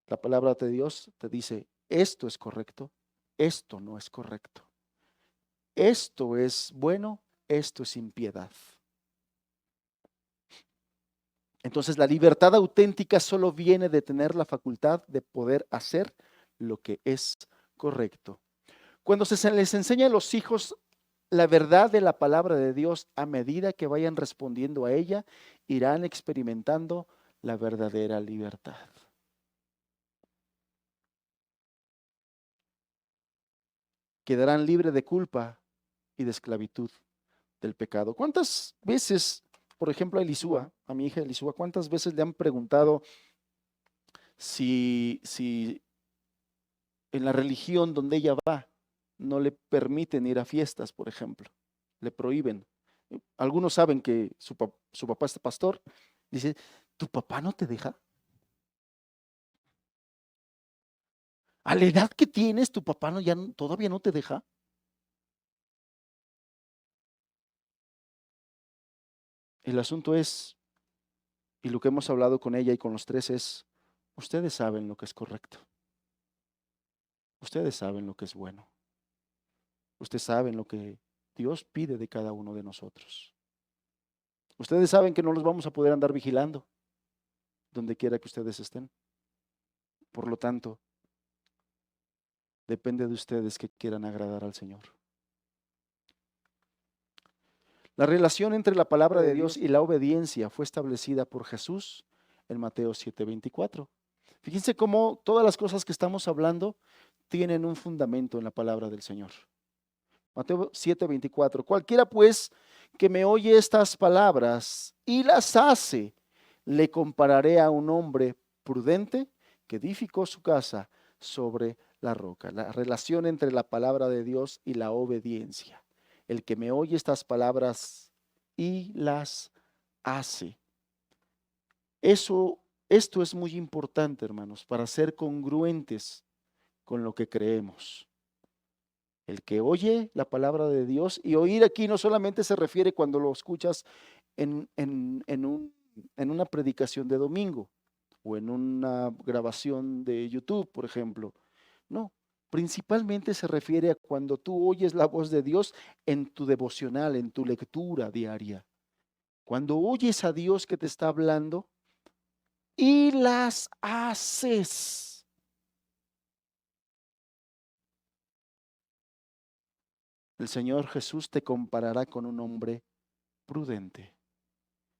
La palabra de Dios te dice, esto es correcto, esto no es correcto. Esto es bueno, esto es impiedad. Entonces la libertad auténtica solo viene de tener la facultad de poder hacer lo que es correcto. Cuando se les enseña a los hijos la verdad de la palabra de Dios, a medida que vayan respondiendo a ella, irán experimentando la verdadera libertad. Quedarán libres de culpa y de esclavitud del pecado. ¿Cuántas veces, por ejemplo, a Elisúa, a mi hija Elisúa, cuántas veces le han preguntado si en la religión donde ella va no le permiten ir a fiestas, por ejemplo, le prohíben? Algunos saben que su papá es pastor. Dice, ¿tu papá no te deja? A la edad que tienes, tu papá todavía no te deja. El asunto es, y lo que hemos hablado con ella y con los tres es, ustedes saben lo que es correcto. Ustedes saben lo que es bueno. Ustedes saben lo que Dios pide de cada uno de nosotros. Ustedes saben que no los vamos a poder andar vigilando donde quiera que ustedes estén. Por lo tanto, depende de ustedes que quieran agradar al Señor. La relación entre la palabra de Dios y la obediencia fue establecida por Jesús en Mateo 7:24. Fíjense cómo todas las cosas que estamos hablando tienen un fundamento en la palabra del Señor. Mateo 7:24. Cualquiera pues que me oye estas palabras y las hace, le compararé a un hombre prudente que edificó su casa sobre la roca. La relación entre la palabra de Dios y la obediencia. El que me oye estas palabras y las hace. Esto es muy importante, hermanos, para ser congruentes con lo que creemos. El que oye la palabra de Dios, y oír aquí no solamente se refiere cuando lo escuchas en una predicación de domingo o en una grabación de YouTube, por ejemplo. No, principalmente se refiere a cuando tú oyes la voz de Dios en tu devocional, en tu lectura diaria. Cuando oyes a Dios que te está hablando y las haces. El Señor Jesús te comparará con un hombre prudente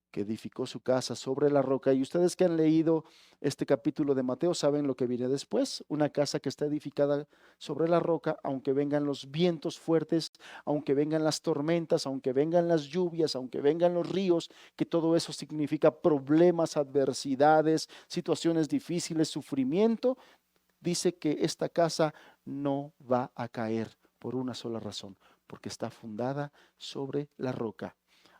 que edificó su casa sobre la roca. Y ustedes que han leído este capítulo de Mateo saben lo que viene después. Una casa que está edificada sobre la roca, aunque vengan los vientos fuertes, aunque vengan las tormentas, aunque vengan las lluvias, aunque vengan los ríos, que todo eso significa problemas, adversidades, situaciones difíciles, sufrimiento. Dice que esta casa no va a caer por una sola razón, porque está fundada sobre la roca.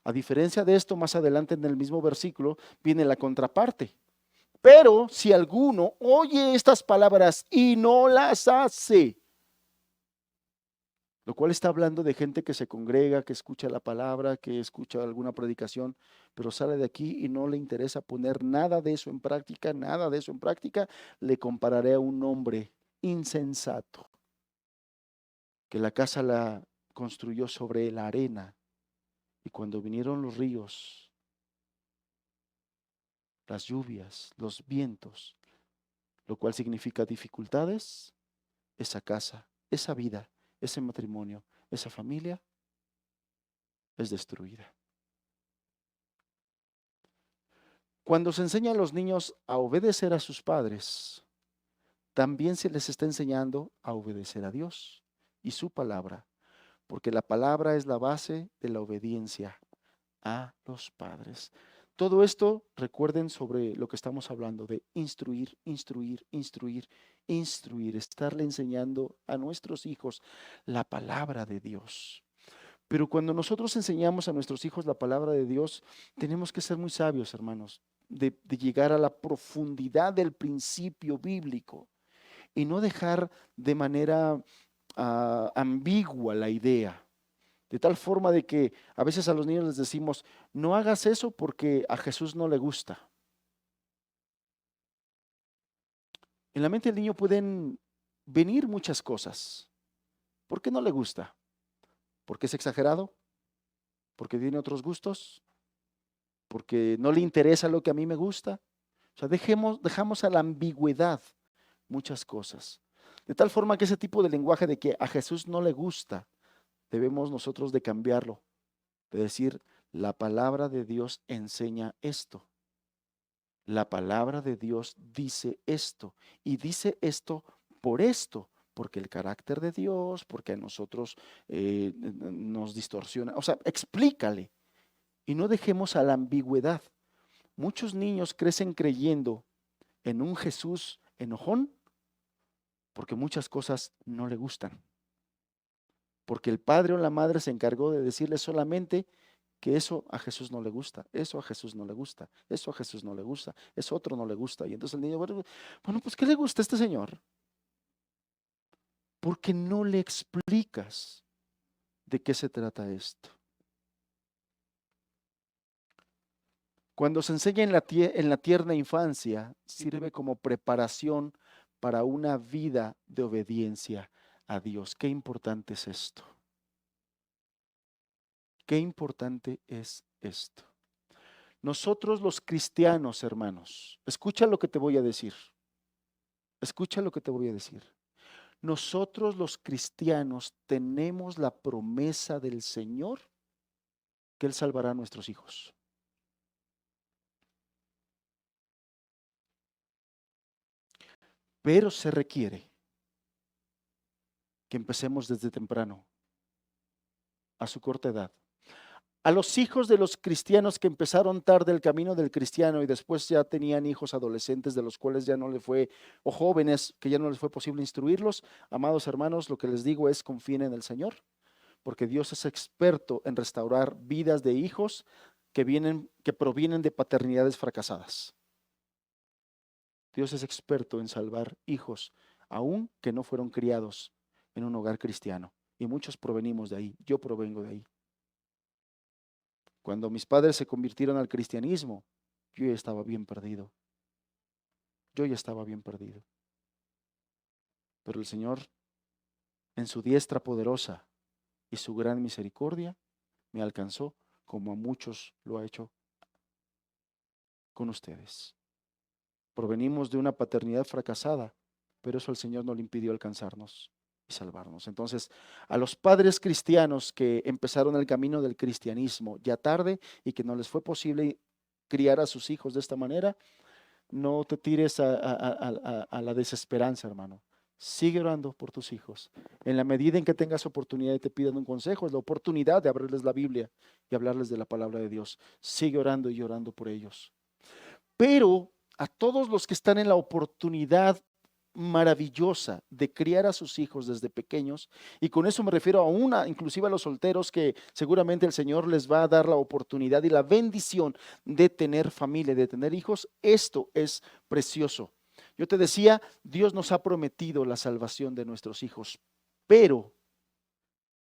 A diferencia de esto, más adelante en el mismo versículo viene la contraparte. Pero si alguno oye estas palabras y no las hace, lo cual está hablando de gente que se congrega, que escucha la palabra, que escucha alguna predicación, pero sale de aquí y no le interesa poner nada de eso en práctica, nada de eso en práctica, le compararé a un hombre insensato, que la casa la construyó sobre la arena, y cuando vinieron los ríos, las lluvias, los vientos, lo cual significa dificultades, esa casa, esa vida, ese matrimonio, esa familia es destruida. Cuando se enseña a los niños a obedecer a sus padres, también se les está enseñando a obedecer a Dios y su palabra, porque la palabra es la base de la obediencia a los padres. Todo esto, recuerden sobre lo que estamos hablando de instruir, instruir, instruir, instruir, estarle enseñando a nuestros hijos la palabra de Dios. Pero cuando nosotros enseñamos a nuestros hijos la palabra de Dios, tenemos que ser muy sabios, hermanos, de llegar a la profundidad del principio bíblico y no dejar de manera ambigua la idea. De tal forma de que a veces a los niños les decimos, no hagas eso porque a Jesús no le gusta. En la mente del niño pueden venir muchas cosas. ¿Por qué no le gusta? ¿Porque es exagerado? ¿Porque tiene otros gustos? ¿Porque no le interesa lo que a mí me gusta? O sea, dejamos a la ambigüedad muchas cosas. De tal forma que ese tipo de lenguaje de que a Jesús no le gusta, debemos nosotros de cambiarlo, de decir, la palabra de Dios enseña esto. La palabra de Dios dice esto y dice esto por esto, porque el carácter de Dios, porque a nosotros nos distorsiona. O sea, explícale y no dejemos a la ambigüedad. Muchos niños crecen creyendo en un Jesús enojón porque muchas cosas no le gustan. Porque el padre o la madre se encargó de decirle solamente que eso a Jesús no le gusta, eso a Jesús no le gusta, eso a Jesús no le gusta, eso otro no le gusta. Y entonces el niño, bueno, pues ¿qué le gusta a este señor? Porque no le explicas de qué se trata esto. Cuando se enseña en la tierna infancia, sirve como preparación para una vida de obediencia a Dios. Qué importante es esto. Qué importante es esto. Nosotros los cristianos, hermanos, escucha lo que te voy a decir. Escucha lo que te voy a decir. Nosotros los cristianos tenemos la promesa del Señor que Él salvará a nuestros hijos. Pero se requiere que empecemos desde temprano, a su corta edad. A los hijos de los cristianos que empezaron tarde el camino del cristiano y después ya tenían hijos adolescentes de los cuales ya no le fue, o jóvenes que ya no les fue posible instruirlos, amados hermanos, lo que les digo es confíen en el Señor, porque Dios es experto en restaurar vidas de hijos que provienen de paternidades fracasadas. Dios es experto en salvar hijos, aun que no fueron criados en un hogar cristiano. Y muchos provenimos de ahí. Yo provengo de ahí. Cuando mis padres se convirtieron al cristianismo, yo ya estaba bien perdido. Yo ya estaba bien perdido. Pero el Señor, en su diestra poderosa y su gran misericordia, me alcanzó como a muchos lo ha hecho con ustedes. Provenimos de una paternidad fracasada, pero eso el Señor no le impidió alcanzarnos y salvarnos. Entonces, a los padres cristianos que empezaron el camino del cristianismo ya tarde y que no les fue posible criar a sus hijos de esta manera, no te tires a la desesperanza, hermano. Sigue orando por tus hijos. En la medida en que tengas oportunidad y te pidan un consejo, es la oportunidad de abrirles la Biblia y hablarles de la palabra de Dios. Sigue orando y orando por ellos. Pero a todos los que están en la oportunidad maravillosa de criar a sus hijos desde pequeños, y con eso me refiero inclusive a los solteros que seguramente el Señor les va a dar la oportunidad y la bendición de tener familia, de tener hijos. Esto es precioso. Yo te decía, Dios nos ha prometido la salvación de nuestros hijos, pero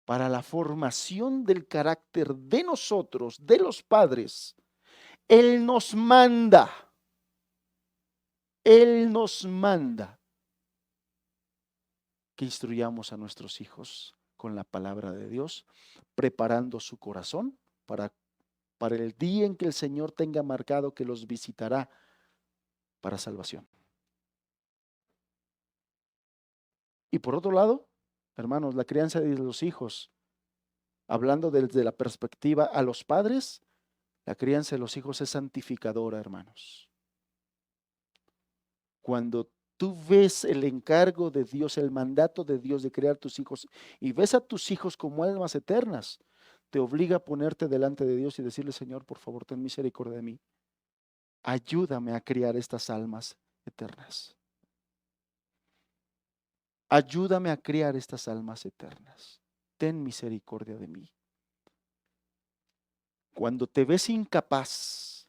para la formación del carácter de nosotros, de los padres, Él nos manda que instruyamos a nuestros hijos con la palabra de Dios, preparando su corazón para el día en que el Señor tenga marcado que los visitará para salvación. Y por otro lado, hermanos, la crianza de los hijos, hablando desde la perspectiva a los padres, la crianza de los hijos es santificadora, hermanos. Cuando tú ves el encargo de Dios, el mandato de Dios de criar tus hijos y ves a tus hijos como almas eternas, te obliga a ponerte delante de Dios y decirle, Señor, por favor, ten misericordia de mí. Ayúdame a criar estas almas eternas. Ayúdame a criar estas almas eternas. Ten misericordia de mí. Cuando te ves incapaz,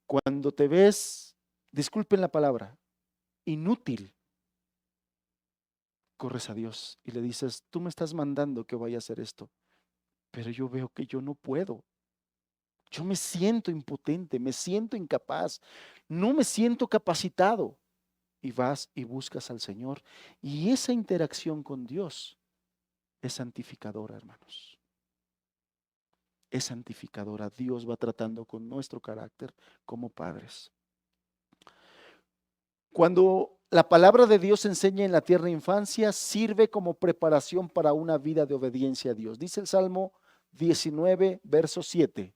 cuando te ves, disculpen la palabra, inútil, corres a Dios y le dices, tú me estás mandando que vaya a hacer esto, pero yo veo que yo no puedo. Yo me siento impotente, me siento incapaz, no me siento capacitado. Y vas y buscas al Señor. Y esa interacción con Dios es santificadora, hermanos. Es santificadora. Dios va tratando con nuestro carácter como padres. Cuando la palabra de Dios se enseña en la tierna infancia, sirve como preparación para una vida de obediencia a Dios. Dice el Salmo 19, verso 7.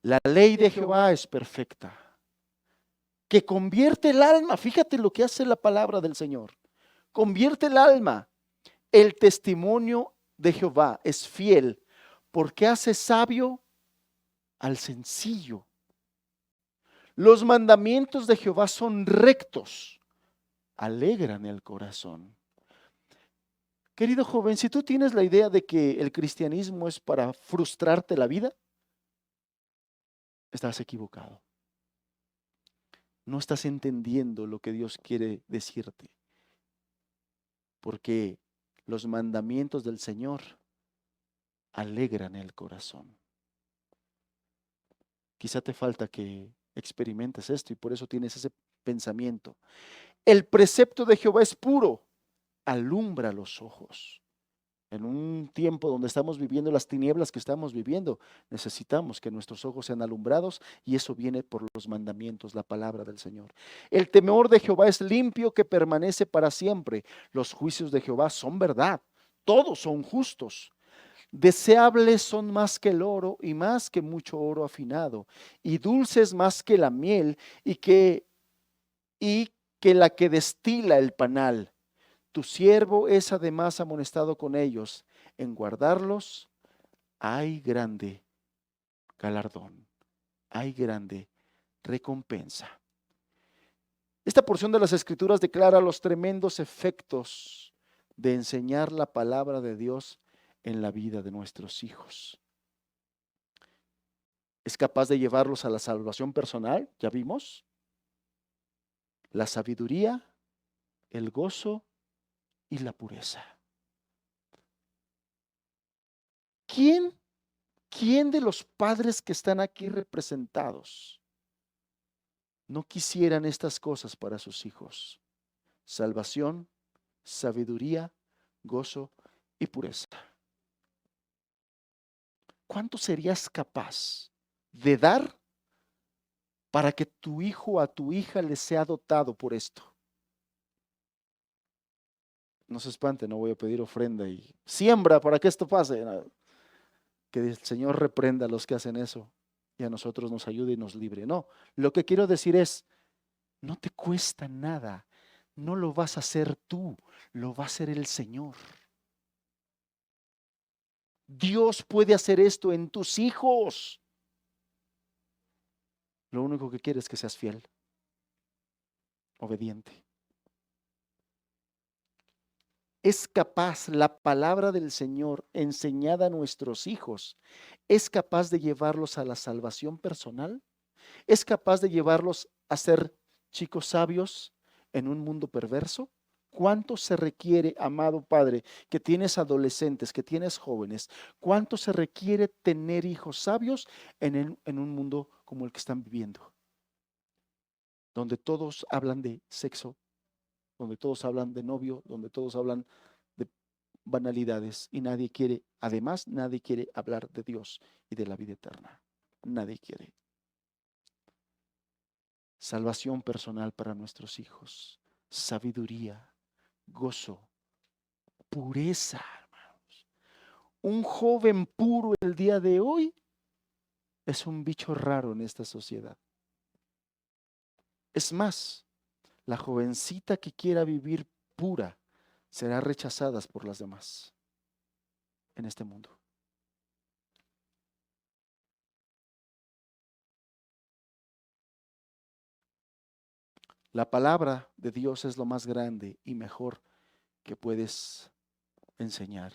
La ley de Jehová es perfecta, que convierte el alma. Fíjate lo que hace la palabra del Señor. Convierte el alma. El testimonio de Jehová es fiel, porque hace sabio al sencillo. Los mandamientos de Jehová son rectos, alegran el corazón. Querido joven, si tú tienes la idea de que el cristianismo es para frustrarte la vida, estás equivocado. No estás entendiendo lo que Dios quiere decirte, porque los mandamientos del Señor alegran el corazón. Quizá te falta que experimentes esto y por eso tienes ese pensamiento. El precepto de Jehová es puro, alumbra los ojos. En un tiempo donde estamos viviendo las tinieblas que estamos viviendo, necesitamos que nuestros ojos sean alumbrados y eso viene por los mandamientos, la palabra del Señor. El temor de Jehová es limpio, que permanece para siempre. Los juicios de Jehová son verdad, todos son justos. Deseables son más que el oro y más que mucho oro afinado, y dulces más que la miel y que la que destila el panal. Tu siervo es además amonestado con ellos. En guardarlos hay grande galardón, hay grande recompensa. Esta porción de las Escrituras declara los tremendos efectos de enseñar la palabra de Dios en la vida de nuestros hijos. Es capaz de llevarlos a la salvación personal, ya vimos, la sabiduría, el gozo y la pureza. ¿Quién de los padres que están aquí representados no quisieran estas cosas para sus hijos? Salvación, sabiduría, gozo y pureza. ¿Cuánto serías capaz de dar para que tu hijo o a tu hija les sea dotado por esto? No se espante, no voy a pedir ofrenda y siembra para que esto pase. Que el Señor reprenda a los que hacen eso y a nosotros nos ayude y nos libre. No, lo que quiero decir es, no te cuesta nada, no lo vas a hacer tú, lo va a hacer el Señor. Dios puede hacer esto en tus hijos. Lo único que quiere es que seas fiel, obediente. Es capaz la palabra del Señor enseñada a nuestros hijos, es capaz de llevarlos a la salvación personal, es capaz de llevarlos a ser chicos sabios en un mundo perverso. ¿Cuánto se requiere, amado Padre, que tienes adolescentes, que tienes jóvenes? ¿Cuánto se requiere tener hijos sabios en un mundo como el que están viviendo? Donde todos hablan de sexo, donde todos hablan de novio, donde todos hablan de banalidades y nadie quiere hablar de Dios y de la vida eterna. Nadie quiere. Salvación personal para nuestros hijos, sabiduría, gozo, pureza, hermanos. Un joven puro el día de hoy es un bicho raro en esta sociedad. Es más, la jovencita que quiera vivir pura será rechazada por las demás en este mundo. La palabra de Dios es lo más grande y mejor que puedes enseñar.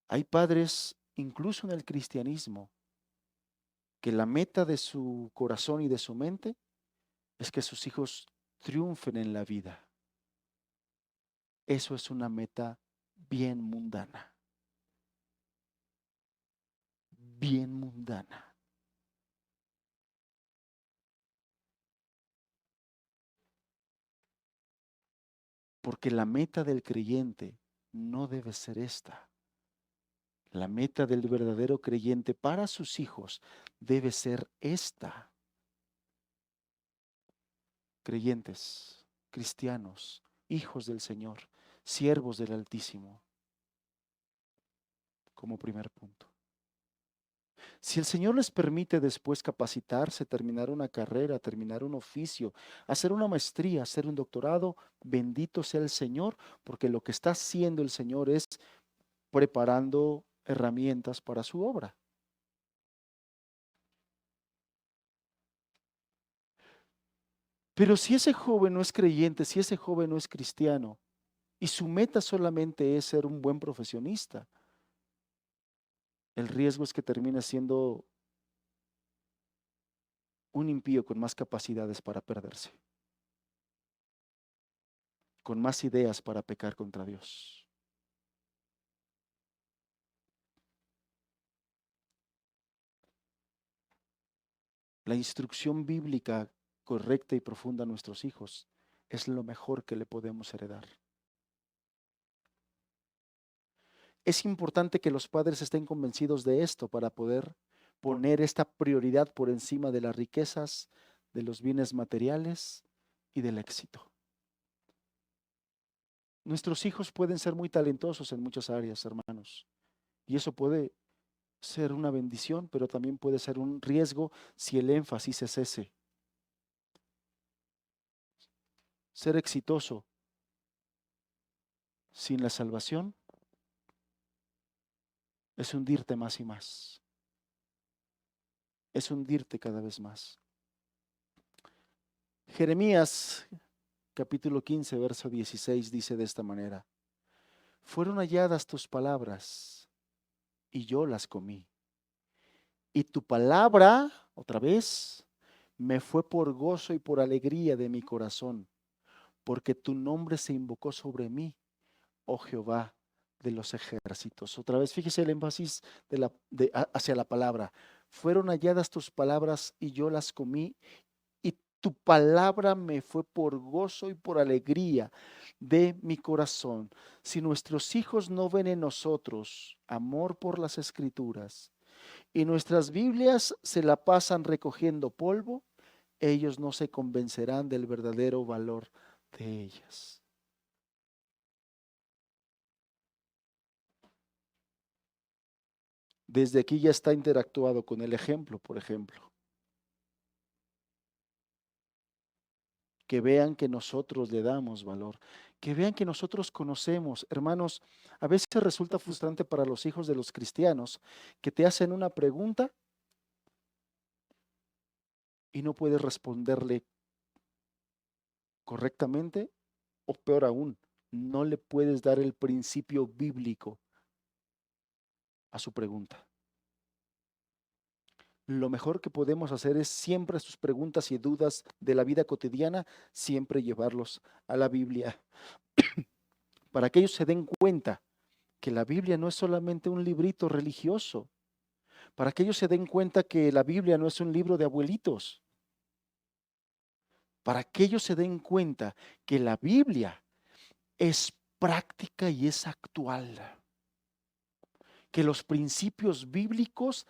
Hay padres incluso en el cristianismo, que la meta de su corazón y de su mente es que sus hijos triunfen en la vida. Eso es una meta bien mundana, bien mundana. Porque la meta del creyente no debe ser esta. La meta del verdadero creyente para sus hijos debe ser esta. Creyentes, cristianos, hijos del Señor, siervos del Altísimo, como primer punto. Si el Señor les permite después capacitarse, terminar una carrera, terminar un oficio, hacer una maestría, hacer un doctorado, bendito sea el Señor, porque lo que está haciendo el Señor es preparando herramientas para su obra. Pero si ese joven no es creyente, si ese joven no es cristiano, y su meta solamente es ser un buen profesionista, el riesgo es que termine siendo un impío con más capacidades para perderse, con más ideas para pecar contra Dios. La instrucción bíblica correcta y profunda a nuestros hijos es lo mejor que le podemos heredar. Es importante que los padres estén convencidos de esto para poder poner esta prioridad por encima de las riquezas, de los bienes materiales y del éxito. Nuestros hijos pueden ser muy talentosos en muchas áreas, hermanos, y eso puede ser una bendición, pero también puede ser un riesgo si el énfasis es ese. Ser exitoso sin la salvación es hundirte más y más. Es hundirte cada vez más. Jeremías capítulo 15, verso 16 dice de esta manera: fueron halladas tus palabras y yo las comí. Y tu palabra, otra vez, me fue por gozo y por alegría de mi corazón, porque tu nombre se invocó sobre mí, oh Jehová de los ejércitos. Otra vez, fíjese el énfasis hacia la palabra. Fueron halladas tus palabras y yo las comí, y tu palabra me fue por gozo y por alegría de mi corazón. Si nuestros hijos no ven en nosotros amor por las escrituras y nuestras Biblias se la pasan recogiendo polvo, ellos no se convencerán del verdadero valor de ellas. Desde aquí ya está interactuado con el ejemplo, por ejemplo. Que vean que nosotros le damos valor, que vean que nosotros conocemos. Hermanos, a veces resulta frustrante para los hijos de los cristianos que te hacen una pregunta y no puedes responderle correctamente, o peor aún, no le puedes dar el principio bíblico a su pregunta. Lo mejor que podemos hacer es siempre sus preguntas y dudas de la vida cotidiana, siempre llevarlos a la Biblia, para que ellos se den cuenta que la Biblia no es solamente un librito religioso, para que ellos se den cuenta que la Biblia no es un libro de abuelitos, para que ellos se den cuenta que la Biblia es práctica y es actual, que los principios bíblicos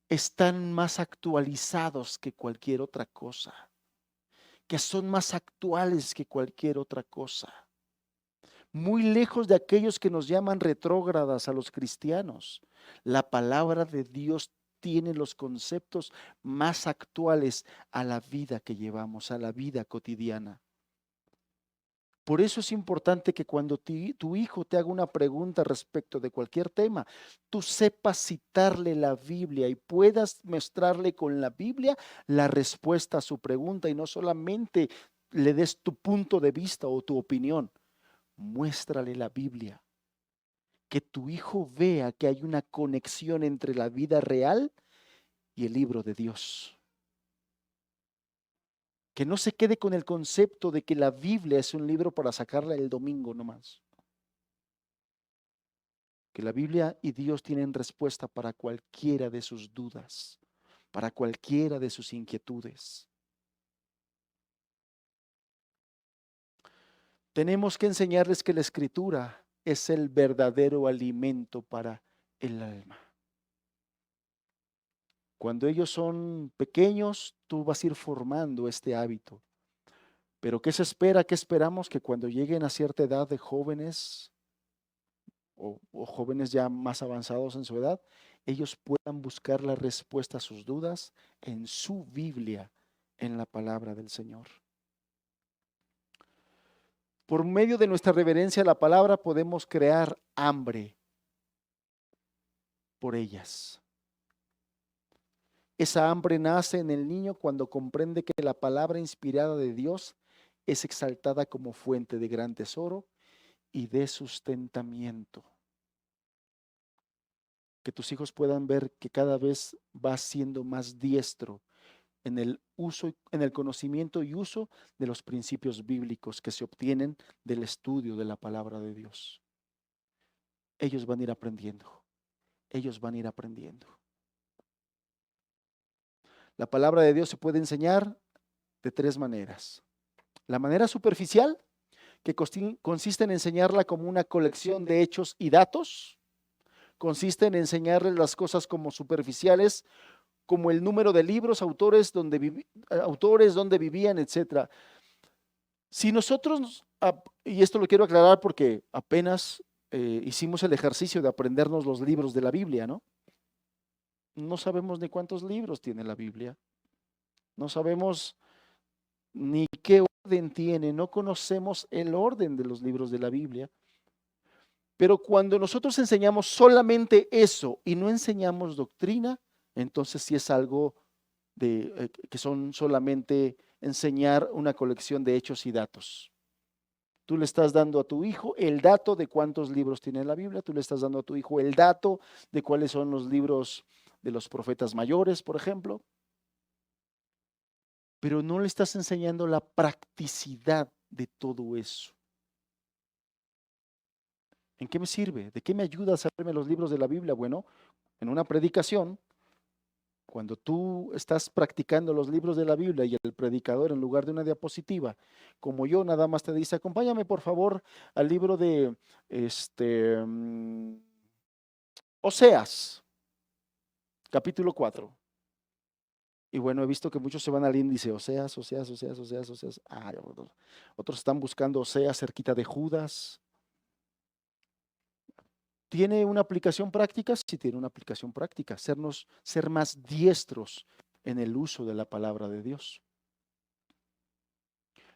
están más actualizados que cualquier otra cosa, que son más actuales que cualquier otra cosa, muy lejos de aquellos que nos llaman retrógradas a los cristianos. La palabra de Dios tiene los conceptos más actuales a la vida que llevamos, a la vida cotidiana. Por eso es importante que cuando tu hijo te haga una pregunta respecto de cualquier tema, tú sepas citarle la Biblia y puedas mostrarle con la Biblia la respuesta a su pregunta, y no solamente le des tu punto de vista o tu opinión. Muéstrale la Biblia, que tu hijo vea que hay una conexión entre la vida real y el libro de Dios. Que no se quede con el concepto de que la Biblia es un libro para sacarla el domingo nomás. Que la Biblia y Dios tienen respuesta para cualquiera de sus dudas, para cualquiera de sus inquietudes. Tenemos que enseñarles que la Escritura es el verdadero alimento para el alma. Cuando ellos son pequeños, tú vas a ir formando este hábito. Pero ¿qué se espera? ¿Qué esperamos? Que cuando lleguen a cierta edad de jóvenes o jóvenes ya más avanzados en su edad, ellos puedan buscar la respuesta a sus dudas en su Biblia, en la palabra del Señor. Por medio de nuestra reverencia a la palabra podemos crear hambre por ellas. Esa hambre nace en el niño cuando comprende que la palabra inspirada de Dios es exaltada como fuente de gran tesoro y de sustentamiento. Que tus hijos puedan ver que cada vez vas siendo más diestro en el uso, en el conocimiento y uso de los principios bíblicos que se obtienen del estudio de la palabra de Dios. Ellos van a ir aprendiendo. Ellos van a ir aprendiendo. La palabra de Dios se puede enseñar de tres maneras. La manera superficial, que consiste en enseñarla como una colección de hechos y datos, consiste en enseñarles las cosas como superficiales, como el número de libros, autores, donde vivían, etc. Si nosotros, y esto lo quiero aclarar porque apenas hicimos el ejercicio de aprendernos los libros de la Biblia, ¿no? No sabemos ni cuántos libros tiene la Biblia, no sabemos ni qué orden tiene, no conocemos el orden de los libros de la Biblia. Pero cuando nosotros enseñamos solamente eso y no enseñamos doctrina, entonces sí es algo que son solamente enseñar una colección de hechos y datos. Tú le estás dando a tu hijo el dato de cuántos libros tiene la Biblia, tú le estás dando a tu hijo el dato de cuáles son los libros de los profetas mayores, por ejemplo, pero no le estás enseñando la practicidad de todo eso. ¿En qué me sirve? ¿De qué me ayuda a saberme los libros de la Biblia? Bueno, en una predicación, cuando tú estás practicando los libros de la Biblia y el predicador en lugar de una diapositiva, como yo, nada más te dice, acompáñame por favor al libro de Oseas, capítulo 4. Y bueno, he visto que muchos se van al índice, Oseas. Otros están buscando Oseas cerquita de Judas. ¿Tiene una aplicación práctica? Sí, tiene una aplicación práctica, ser más diestros en el uso de la palabra de Dios.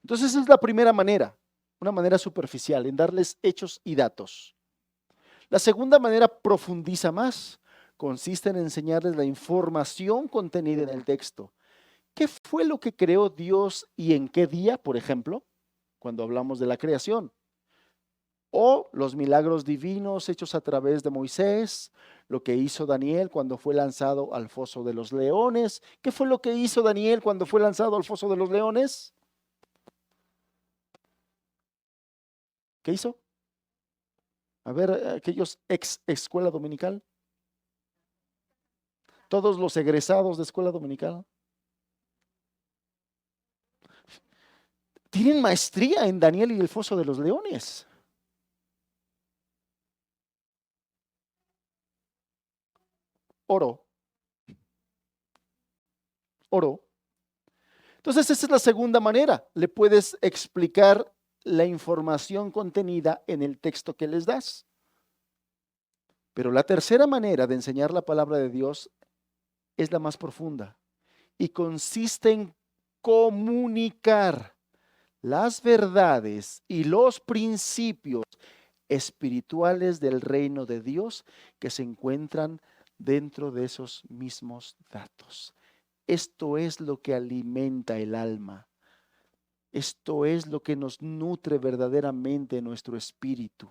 Entonces esa es la primera manera, una manera superficial, en darles hechos y datos. La segunda manera profundiza más, consiste en enseñarles la información contenida en el texto. ¿Qué fue lo que creó Dios y en qué día, por ejemplo, cuando hablamos de la creación? O los milagros divinos hechos a través de Moisés, lo que hizo Daniel cuando fue lanzado al foso de los leones. ¿Qué fue lo que hizo Daniel cuando fue lanzado al foso de los leones? ¿Qué hizo? A ver, aquellos ex escuela dominical, todos los egresados de escuela dominical, tienen maestría en Daniel y el foso de los leones. Oro. Entonces, esa es la segunda manera. Le puedes explicar la información contenida en el texto que les das. Pero la tercera manera de enseñar la palabra de Dios es la más profunda y consiste en comunicar las verdades y los principios espirituales del reino de Dios que se encuentran dentro de esos mismos datos. Esto es lo que alimenta el alma. Esto es lo que nos nutre verdaderamente nuestro espíritu.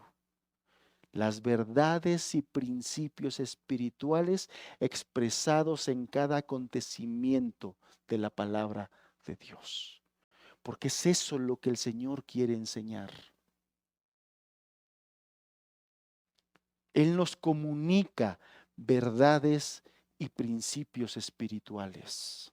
las verdades y principios espirituales expresados en cada acontecimiento de la palabra de Dios. Porque es eso lo que el Señor quiere enseñar. Él nos comunica verdades y principios espirituales.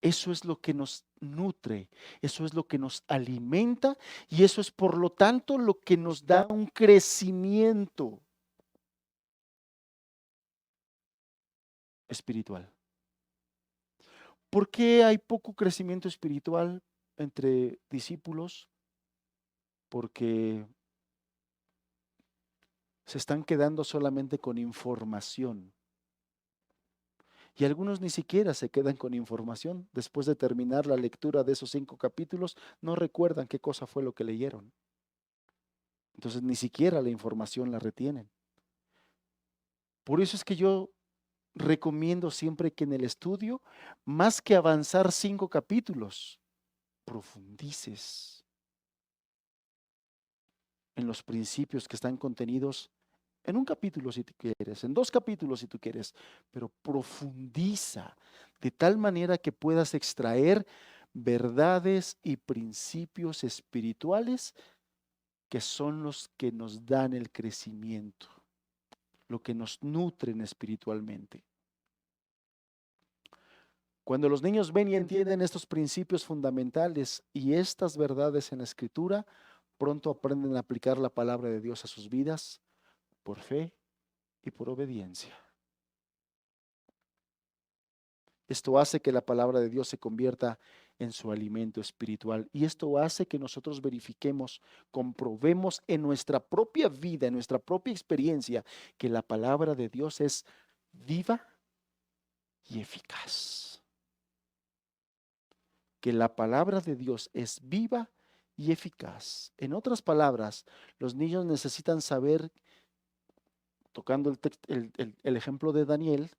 Eso es lo que nos nutre, eso es lo que nos alimenta y eso es por lo tanto lo que nos da un crecimiento espiritual. ¿Por qué hay poco crecimiento espiritual entre discípulos? Porque se están quedando solamente con información. Y algunos ni siquiera se quedan con información. Después de terminar la lectura de esos 5 capítulos, no recuerdan qué cosa fue lo que leyeron. Entonces ni siquiera la información la retienen. Por eso es que yo recomiendo siempre que en el estudio, más que avanzar 5 capítulos, profundices en los principios que están contenidos en un capítulo si tú quieres, en 2 capítulos si tú quieres, pero profundiza de tal manera que puedas extraer verdades y principios espirituales que son los que nos dan el crecimiento, lo que nos nutren espiritualmente. Cuando los niños ven y entienden estos principios fundamentales y estas verdades en la Escritura, pronto aprenden a aplicar la palabra de Dios a sus vidas por fe y por obediencia. Esto hace que la palabra de Dios se convierta en su alimento espiritual y esto hace que nosotros verifiquemos, comprobemos en nuestra propia vida, en nuestra propia experiencia, que la palabra de Dios es viva y eficaz. Que la palabra de Dios es viva y eficaz. En otras palabras, los niños necesitan saber, tocando el ejemplo de Daniel,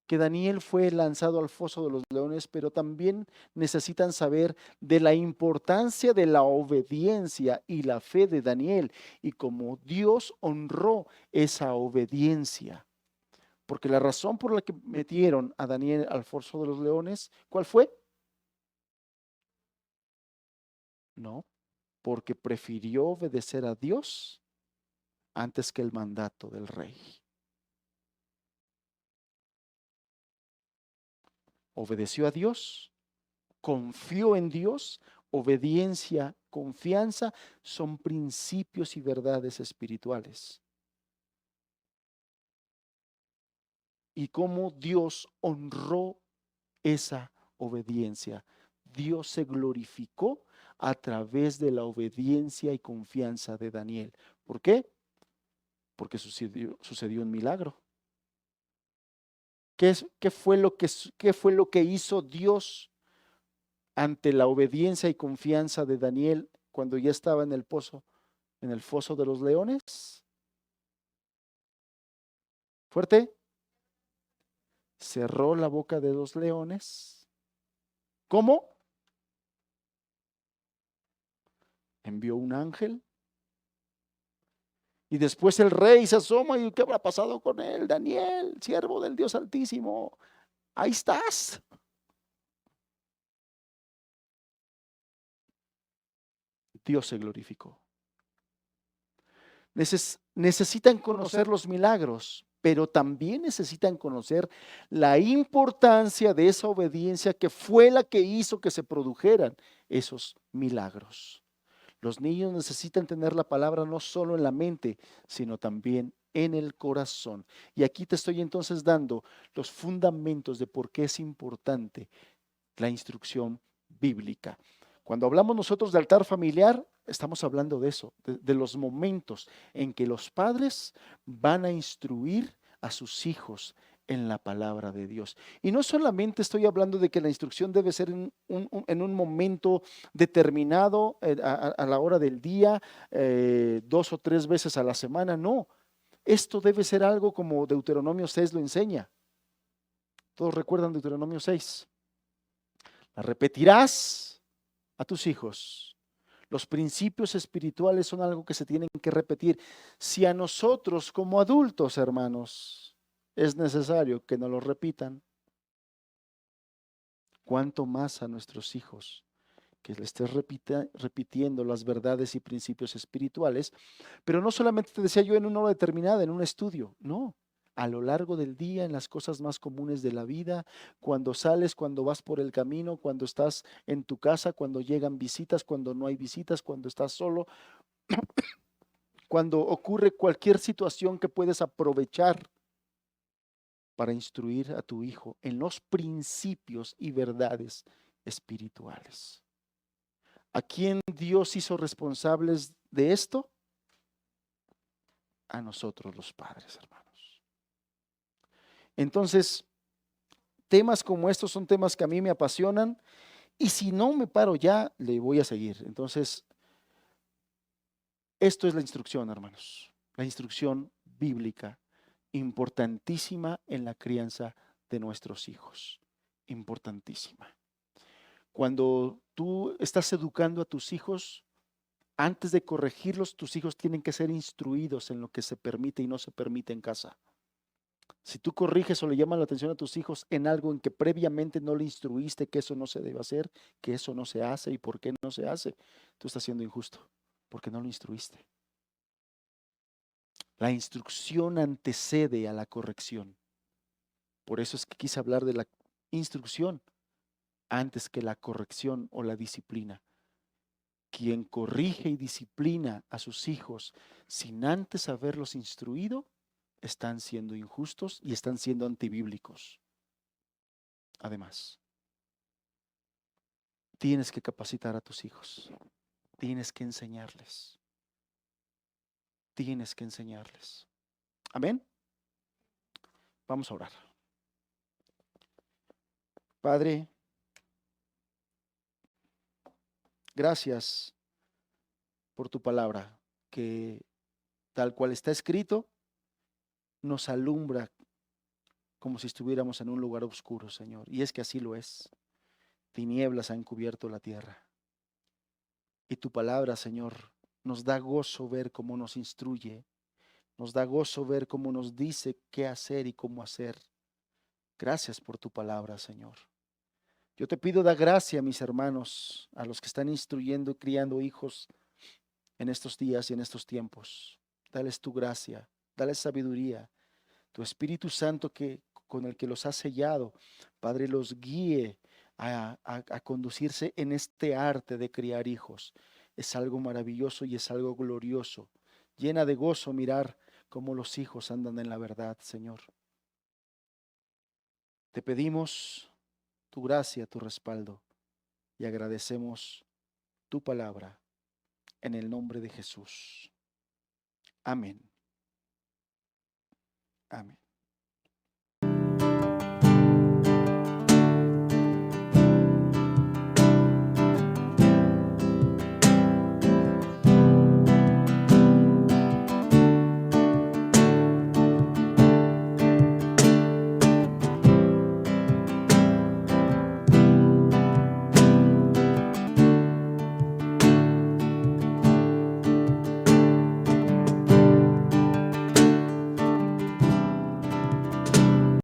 que Daniel fue lanzado al foso de los leones, pero también necesitan saber de la importancia de la obediencia y la fe de Daniel y cómo Dios honró esa obediencia. Porque la razón por la que metieron a Daniel al foso de los leones, ¿cuál fue? No, porque prefirió obedecer a Dios antes que el mandato del rey. Obedeció a Dios, confió en Dios. Obediencia, confianza son principios y verdades espirituales. Y cómo Dios honró esa obediencia. Dios se glorificó a través de la obediencia y confianza de Daniel. ¿Por qué? Porque sucedió un milagro. ¿Qué fue lo que hizo Dios ante la obediencia y confianza de Daniel cuando ya estaba en el foso de los leones? Fuerte. Cerró la boca de los leones. ¿Cómo? Envió un ángel. Y después el rey se asoma y ¿qué habrá pasado con él? Daniel, siervo del Dios Altísimo, ahí estás. Dios se glorificó. Necesitan conocer los milagros, pero también necesitan conocer la importancia de esa obediencia que fue la que hizo que se produjeran esos milagros. Los niños necesitan tener la palabra no solo en la mente, sino también en el corazón. Y aquí te estoy entonces dando los fundamentos de por qué es importante la instrucción bíblica. Cuando hablamos nosotros de altar familiar, estamos hablando de eso, de los momentos en que los padres van a instruir a sus hijos en la palabra de Dios. Y no solamente estoy hablando de que la instrucción debe ser en un momento determinado, a la hora del día, 2 o 3 veces a la semana, no. Esto debe ser algo como Deuteronomio 6 lo enseña. Todos recuerdan Deuteronomio 6. La repetirás a tus hijos, Los principios espirituales son algo que se tienen que repetir. Si a nosotros como adultos, hermanos, es necesario que nos lo repitan, ¿cuánto más a nuestros hijos? Que le estés repitiendo las verdades y principios espirituales, pero no solamente te decía yo en una hora determinada, en un estudio, no, a lo largo del día, en las cosas más comunes de la vida, cuando sales, cuando vas por el camino, cuando estás en tu casa, cuando llegan visitas, cuando no hay visitas, cuando estás solo, cuando ocurre cualquier situación que puedes aprovechar para instruir a tu hijo en los principios y verdades espirituales. ¿A quién Dios hizo responsables de esto? A nosotros los padres, hermanos. Entonces, temas como estos son temas que a mí me apasionan y si no me paro ya, le voy a seguir. Entonces, esto es la instrucción, hermanos. La instrucción bíblica, importantísima en la crianza de nuestros hijos. Importantísima. Cuando tú estás educando a tus hijos, antes de corregirlos, tus hijos tienen que ser instruidos en lo que se permite y no se permite en casa. Si tú corriges o le llamas la atención a tus hijos en algo en que previamente no le instruiste que eso no se debe hacer, que eso no se hace y por qué no se hace, tú estás siendo injusto porque no lo instruiste. La instrucción antecede a la corrección. Por eso es que quise hablar de la instrucción antes que la corrección o la disciplina. Quien corrige y disciplina a sus hijos sin antes haberlos instruido, están siendo injustos y están siendo antibíblicos. Además, tienes que capacitar a tus hijos, tienes que enseñarles, tienes que enseñarles. Amén. Vamos a orar. Padre, gracias por tu palabra, que tal cual está escrito, nos alumbra como si estuviéramos en un lugar oscuro, Señor. Y es que así lo es. Tinieblas han cubierto la tierra. Y tu palabra, Señor, nos da gozo ver cómo nos instruye, nos da gozo ver cómo nos dice qué hacer y cómo hacer. Gracias por tu palabra, Señor. Yo te pido da gracia a mis hermanos, a los que están instruyendo y criando hijos en estos días y en estos tiempos. Dales tu gracia, dales sabiduría, tu Espíritu Santo con el que los has sellado, Padre, los guíe a conducirse en este arte de criar hijos. Es algo maravilloso y es algo glorioso. Llena de gozo mirar cómo los hijos andan en la verdad, Señor. Te pedimos tu gracia, tu respaldo y agradecemos tu palabra en el nombre de Jesús. Amén. Amén.